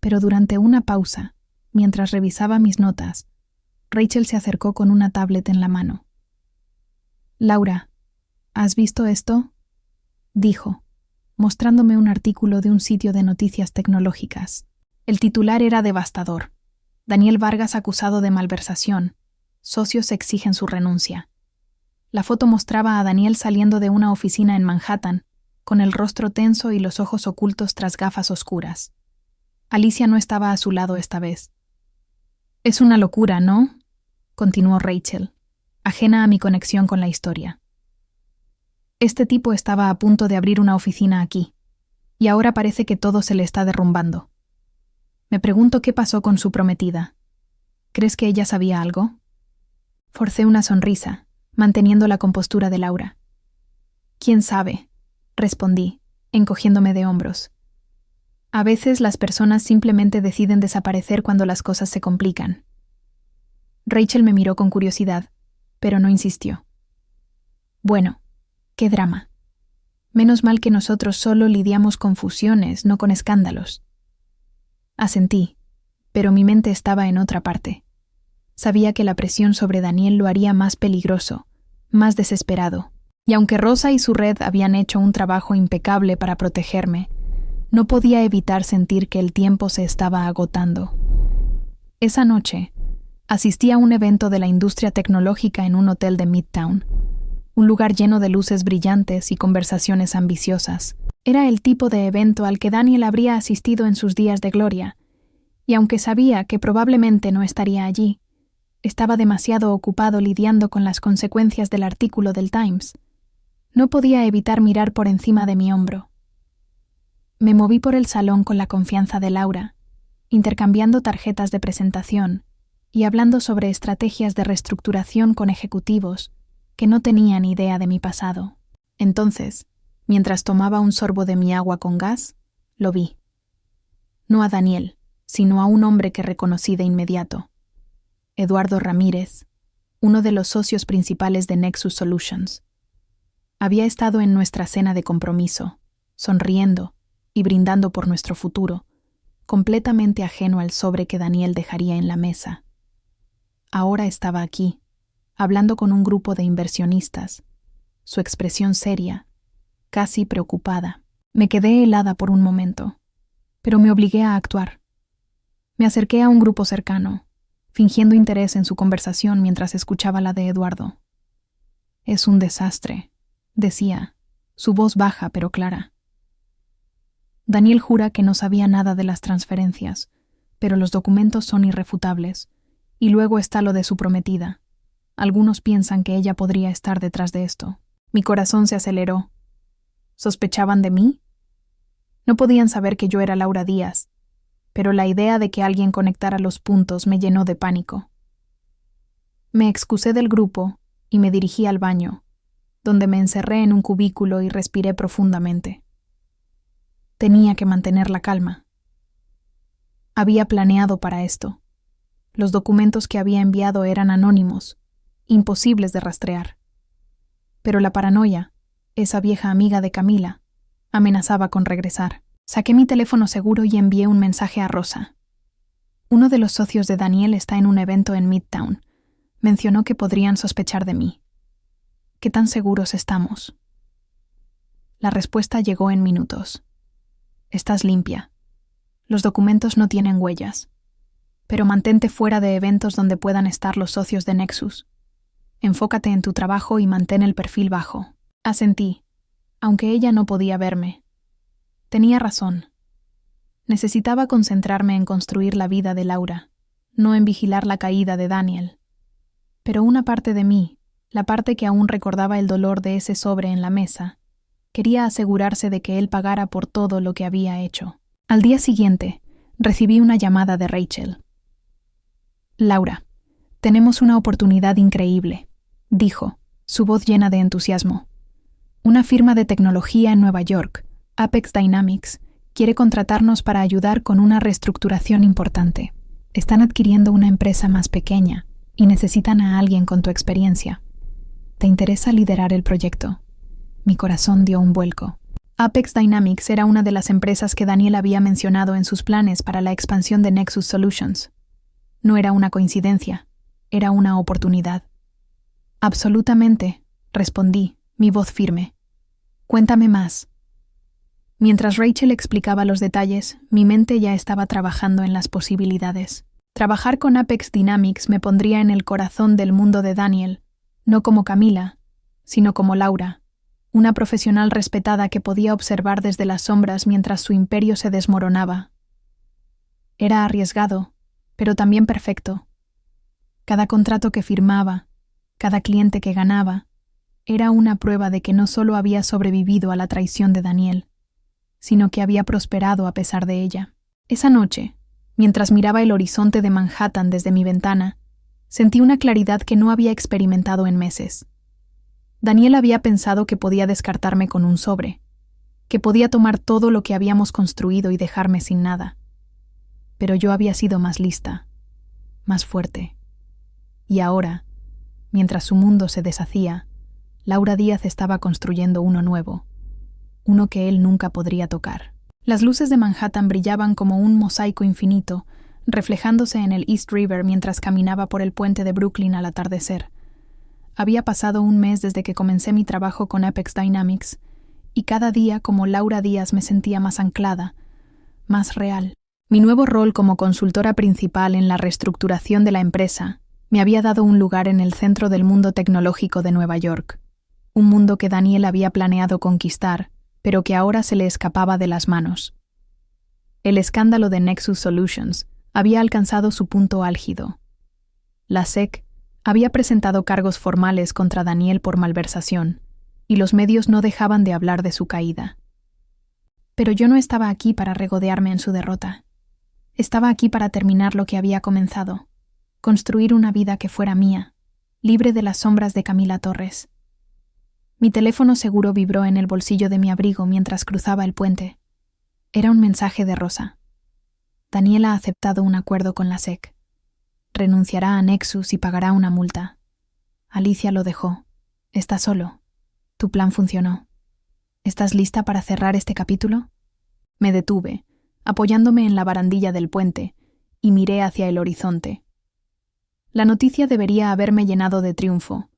Pero durante una pausa, mientras revisaba mis notas, Rachel se acercó con una tablet en la mano. «Laura, ¿has visto esto?», dijo, mostrándome un artículo de un sitio de noticias tecnológicas. El titular era devastador. Daniel Vargas acusado de malversación. Socios exigen su renuncia. La foto mostraba a Daniel saliendo de una oficina en Manhattan, con el rostro tenso y los ojos ocultos tras gafas oscuras. Alicia no estaba a su lado esta vez. «Es una locura, ¿no?», continuó Rachel, ajena a mi conexión con la historia. «Este tipo estaba a punto de abrir una oficina aquí, y ahora parece que todo se le está derrumbando. Me pregunto qué pasó con su prometida. ¿Crees que ella sabía algo?». Forcé una sonrisa, manteniendo la compostura de Laura. «¿Quién sabe?», respondí, encogiéndome de hombros. A veces las personas simplemente deciden desaparecer cuando las cosas se complican. Rachel me miró con curiosidad, pero no insistió. «Bueno, qué drama. Menos mal que nosotros solo lidiamos con fusiones, no con escándalos». Asentí, pero mi mente estaba en otra parte. Sabía que la presión sobre Daniel lo haría más peligroso, más desesperado, y aunque Rosa y su red habían hecho un trabajo impecable para protegerme, no podía evitar sentir que el tiempo se estaba agotando. Esa noche, Asistí a un evento de la industria tecnológica en un hotel de Midtown, un lugar lleno de luces brillantes y conversaciones ambiciosas. Era el tipo de evento al que Daniel habría asistido en sus días de gloria, y aunque sabía que probablemente no estaría allí, estaba demasiado ocupado lidiando con las consecuencias del artículo del Times. No podía evitar mirar por encima de mi hombro. Me moví por el salón con la confianza de Laura, intercambiando tarjetas de presentación y hablando sobre estrategias de reestructuración con ejecutivos que no tenían idea de mi pasado. Entonces, mientras tomaba un sorbo de mi agua con gas, lo vi. No a Daniel, sino a un hombre que reconocí de inmediato. Eduardo Ramírez, uno de los socios principales de Nexus Solutions. Había estado en nuestra cena de compromiso, sonriendo y brindando por nuestro futuro, completamente ajeno al sobre que Daniel dejaría en la mesa. Ahora estaba aquí, hablando con un grupo de inversionistas, su expresión seria, casi preocupada. Me quedé helada por un momento, pero me obligué a actuar. Me acerqué a un grupo cercano, fingiendo interés en su conversación mientras escuchaba la de Eduardo. «Es un desastre», decía, su voz baja pero clara. Daniel jura que no sabía nada de las transferencias, pero los documentos son irrefutables, y luego está lo de su prometida. Algunos piensan que ella podría estar detrás de esto. Mi corazón se aceleró. ¿Sospechaban de mí? No podían saber que yo era Laura Díaz, pero la idea de que alguien conectara los puntos me llenó de pánico. Me excusé del grupo y me dirigí al baño, donde me encerré en un cubículo y respiré profundamente. Tenía que mantener la calma. Había planeado para esto. Los documentos que había enviado eran anónimos, imposibles de rastrear. Pero la paranoia, esa vieja amiga de Camila, amenazaba con regresar. Saqué mi teléfono seguro y envié un mensaje a Rosa. Uno de los socios de Daniel está en un evento en Midtown. Mencionó que podrían sospechar de mí. ¿Qué tan seguros estamos? La respuesta llegó en minutos. Estás limpia. Los documentos no tienen huellas. Pero mantente fuera de eventos donde puedan estar los socios de Nexus. Enfócate en tu trabajo y mantén el perfil bajo. Asentí, aunque ella no podía verme. Tenía razón. Necesitaba concentrarme en construir la vida de Laura, no en vigilar la caída de Daniel. Pero una parte de mí, la parte que aún recordaba el dolor de ese sobre en la mesa, quería asegurarse de que él pagara por todo lo que había hecho. Al día siguiente, recibí una llamada de Rachel. «Laura, tenemos una oportunidad increíble», dijo, su voz llena de entusiasmo. «Una firma de tecnología en Nueva York, Apex Dynamics, quiere contratarnos para ayudar con una reestructuración importante. Están adquiriendo una empresa más pequeña y necesitan a alguien con tu experiencia. ¿Te interesa liderar el proyecto?» Mi corazón dio un vuelco. Apex Dynamics era una de las empresas que Daniel había mencionado en sus planes para la expansión de Nexus Solutions. No era una coincidencia, era una oportunidad. «Absolutamente», respondí, mi voz firme. «Cuéntame más». Mientras Rachel explicaba los detalles, mi mente ya estaba trabajando en las posibilidades. Trabajar con Apex Dynamics me pondría en el corazón del mundo de Daniel, no como Camila, sino como Laura, una profesional respetada que podía observar desde las sombras mientras su imperio se desmoronaba. Era arriesgado, pero también perfecto. Cada contrato que firmaba, cada cliente que ganaba, era una prueba de que no solo había sobrevivido a la traición de Daniel, sino que había prosperado a pesar de ella. Esa noche, mientras miraba el horizonte de Manhattan desde mi ventana, sentí una claridad que no había experimentado en meses. Daniel había pensado que podía descartarme con un sobre, que podía tomar todo lo que habíamos construido y dejarme sin nada. Pero yo había sido más lista, más fuerte. Y ahora, mientras su mundo se deshacía, Laura Díaz estaba construyendo uno nuevo, uno que él nunca podría tocar. Las luces de Manhattan brillaban como un mosaico infinito, reflejándose en el East River mientras caminaba por el puente de Brooklyn al atardecer. Había pasado un mes desde que comencé mi trabajo con Apex Dynamics, y cada día como Laura Díaz me sentía más anclada, más real. Mi nuevo rol como consultora principal en la reestructuración de la empresa me había dado un lugar en el centro del mundo tecnológico de Nueva York, un mundo que Daniel había planeado conquistar, pero que ahora se le escapaba de las manos. El escándalo de Nexus Solutions había alcanzado su punto álgido. La SEC había presentado cargos formales contra Daniel por malversación, y los medios no dejaban de hablar de su caída. Pero yo no estaba aquí para regodearme en su derrota. Estaba aquí para terminar lo que había comenzado, construir una vida que fuera mía, libre de las sombras de Camila Torres. Mi teléfono seguro vibró en el bolsillo de mi abrigo mientras cruzaba el puente. Era un mensaje de Rosa. Daniel ha aceptado un acuerdo con la SEC. Renunciará a Nexus y pagará una multa. Alicia lo dejó. Está solo. Tu plan funcionó. ¿Estás lista para cerrar este capítulo? Me detuve, apoyándome en la barandilla del puente, y miré hacia el horizonte. La noticia debería haberme llenado de triunfo,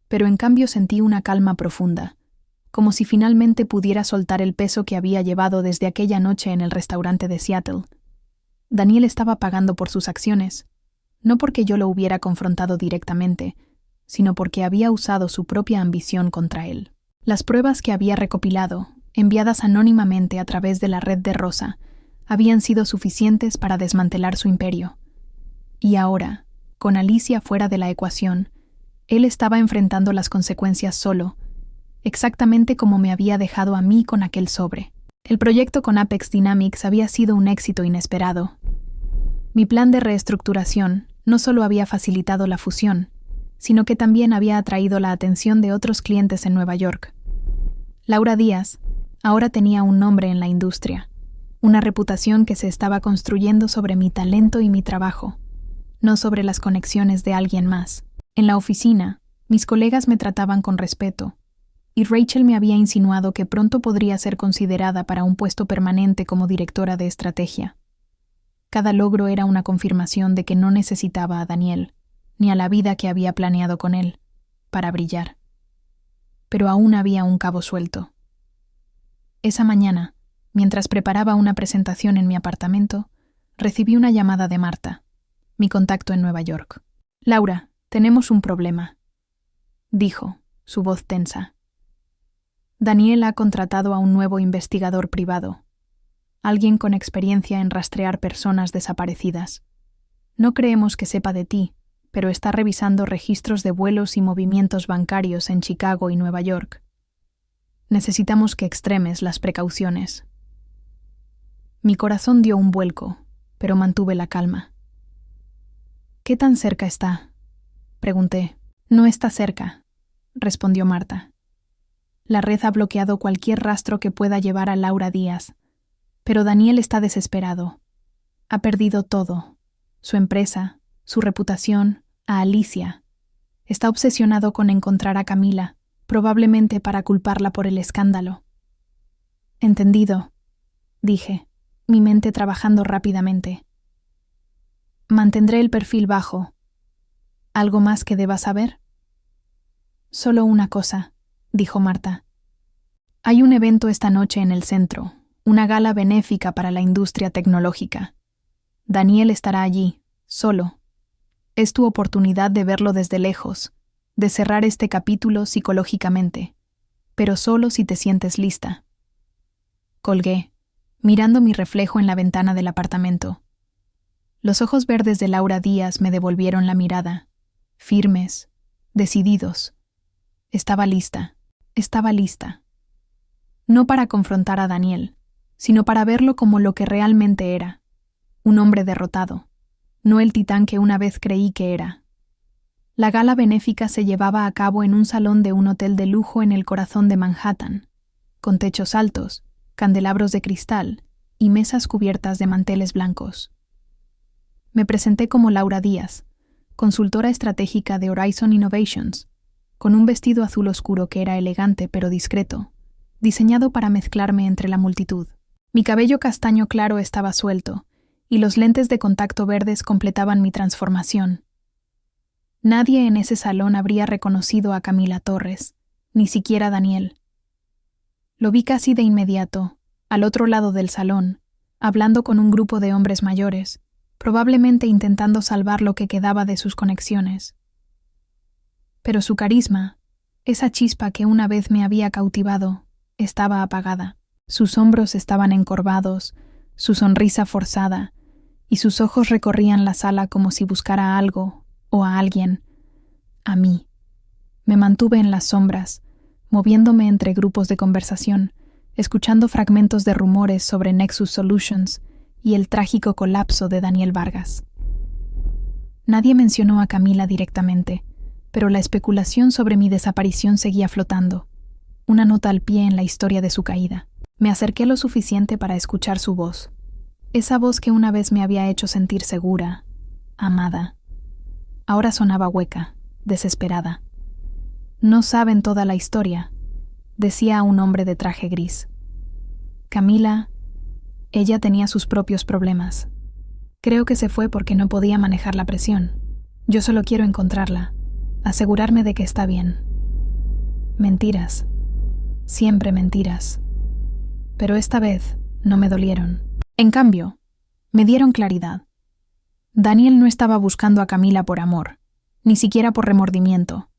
pero en cambio sentí una calma profunda, como si finalmente pudiera soltar el peso que había llevado desde aquella noche en el restaurante de Seattle. Daniel estaba pagando por sus acciones, no porque yo lo hubiera confrontado directamente, sino porque había usado su propia ambición contra él. Las pruebas que había recopilado, enviadas anónimamente a través de la red de Rosa, habían sido suficientes para desmantelar su imperio. Y ahora, con Alicia fuera de la ecuación, él estaba enfrentando las consecuencias solo, exactamente como me había dejado a mí con aquel sobre. El proyecto con Apex Dynamics había sido un éxito inesperado. Mi plan de reestructuración no solo había facilitado la fusión, sino que también había atraído la atención de otros clientes en Nueva York. Laura Díaz ahora tenía un nombre en la industria, una reputación que se estaba construyendo sobre mi talento y mi trabajo, no sobre las conexiones de alguien más. En la oficina, mis colegas me trataban con respeto, y Rachel me había insinuado que pronto podría ser considerada para un puesto permanente como directora de estrategia. Cada logro era una confirmación de que no necesitaba a Daniel, ni a la vida que había planeado con él, para brillar. Pero aún había un cabo suelto. Esa mañana, mientras preparaba una presentación en mi apartamento, recibí una llamada de Marta, mi contacto en Nueva York. «Laura, tenemos un problema», dijo, su voz tensa. Daniel ha contratado a un nuevo investigador privado, alguien con experiencia en rastrear personas desaparecidas. No creemos que sepa de ti, pero está revisando registros de vuelos y movimientos bancarios en Chicago y Nueva York. Necesitamos que extremes las precauciones. Mi corazón dio un vuelco, pero mantuve la calma. «¿Qué tan cerca está?», pregunté. «No está cerca», respondió Marta. «La red ha bloqueado cualquier rastro que pueda llevar a Laura Díaz, pero Daniel está desesperado. Ha perdido todo, su empresa, su reputación, a Alicia. Está obsesionado con encontrar a Camila, probablemente para culparla por el escándalo». «Entendido», dije, mi mente trabajando rápidamente. «Mantendré el perfil bajo. ¿Algo más que deba saber?» «Solo una cosa», dijo Marta. «Hay un evento esta noche en el centro, una gala benéfica para la industria tecnológica. Daniel estará allí, solo. Es tu oportunidad de verlo desde lejos, de cerrar este capítulo psicológicamente, pero solo si te sientes lista». Colgué, mirando mi reflejo en la ventana del apartamento. Los ojos verdes de Laura Díaz me devolvieron la mirada, firmes, decididos. Estaba lista. No para confrontar a Daniel, sino para verlo como lo que realmente era, un hombre derrotado, no el titán que una vez creí que era. La gala benéfica se llevaba a cabo en un salón de un hotel de lujo en el corazón de Manhattan, con techos altos, candelabros de cristal y mesas cubiertas de manteles blancos. Me presenté como Laura Díaz, consultora estratégica de Horizon Innovations, con un vestido azul oscuro que era elegante pero discreto, diseñado para mezclarme entre la multitud. Mi cabello castaño claro estaba suelto, y los lentes de contacto verdes completaban mi transformación. Nadie en ese salón habría reconocido a Camila Torres, ni siquiera Daniel. Lo vi casi de inmediato, al otro lado del salón, hablando con un grupo de hombres mayores, probablemente intentando salvar lo que quedaba de sus conexiones. Pero su carisma, esa chispa que una vez me había cautivado, estaba apagada. Sus hombros estaban encorvados, su sonrisa forzada, y sus ojos recorrían la sala como si buscara a algo o a alguien, a mí. Me mantuve en las sombras, moviéndome entre grupos de conversación, escuchando fragmentos de rumores sobre Nexus Solutions y el trágico colapso de Daniel Vargas. Nadie mencionó a Camila directamente, pero la especulación sobre mi desaparición seguía flotando, una nota al pie en la historia de su caída. Me acerqué lo suficiente para escuchar su voz, esa voz que una vez me había hecho sentir segura, amada. Ahora sonaba hueca, desesperada. «No saben toda la historia», decía a un hombre de traje gris. Camila, ella tenía sus propios problemas. Creo que se fue porque no podía manejar la presión. Yo solo quiero encontrarla, asegurarme de que está bien. Mentiras. Siempre mentiras. Pero esta vez no me dolieron. En cambio, me dieron claridad. Daniel no estaba buscando a Camila por amor, ni siquiera por remordimiento.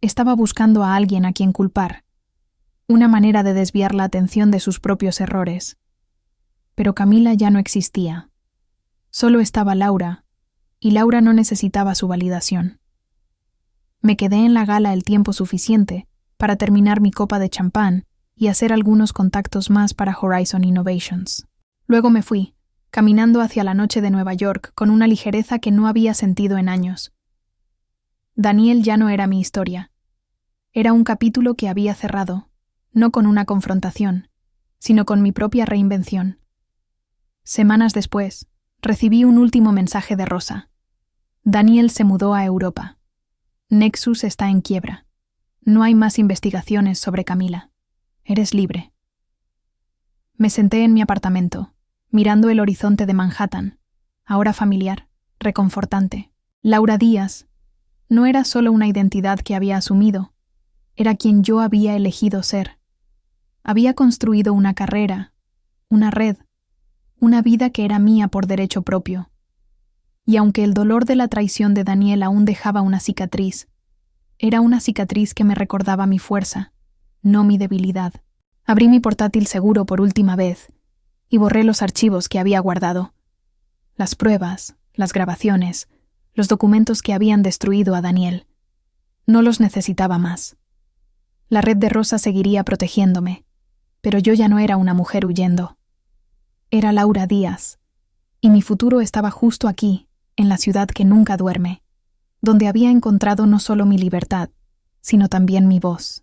Estaba buscando a alguien a quien culpar, una manera de desviar la atención de sus propios errores. Pero Camila ya no existía. Solo estaba Laura, y Laura no necesitaba su validación. Me quedé en la gala el tiempo suficiente para terminar mi copa de champán y hacer algunos contactos más para Horizon Innovations. Luego me fui, caminando hacia la noche de Nueva York con una ligereza que no había sentido en años. Daniel ya no era mi historia. Era un capítulo que había cerrado, no con una confrontación, sino con mi propia reinvención. Semanas después, recibí un último mensaje de Rosa. Daniel se mudó a Europa. Nexus está en quiebra. No hay más investigaciones sobre Camila. Eres libre. Me senté en mi apartamento, mirando el horizonte de Manhattan, ahora familiar, reconfortante. Laura Díaz no era solo una identidad que había asumido, era quien yo había elegido ser. Había construido una carrera, una red, una vida que era mía por derecho propio. Y aunque el dolor de la traición de Daniel aún dejaba una cicatriz, era una cicatriz que me recordaba mi fuerza, no mi debilidad. Abrí mi portátil seguro por última vez y borré los archivos que había guardado. Las pruebas, las grabaciones, los documentos que habían destruido a Daniel. No los necesitaba más. La red de Rosa seguiría protegiéndome, pero yo ya no era una mujer huyendo. Era Laura Díaz, y mi futuro estaba justo aquí, en la ciudad que nunca duerme, donde había encontrado no solo mi libertad, sino también mi voz.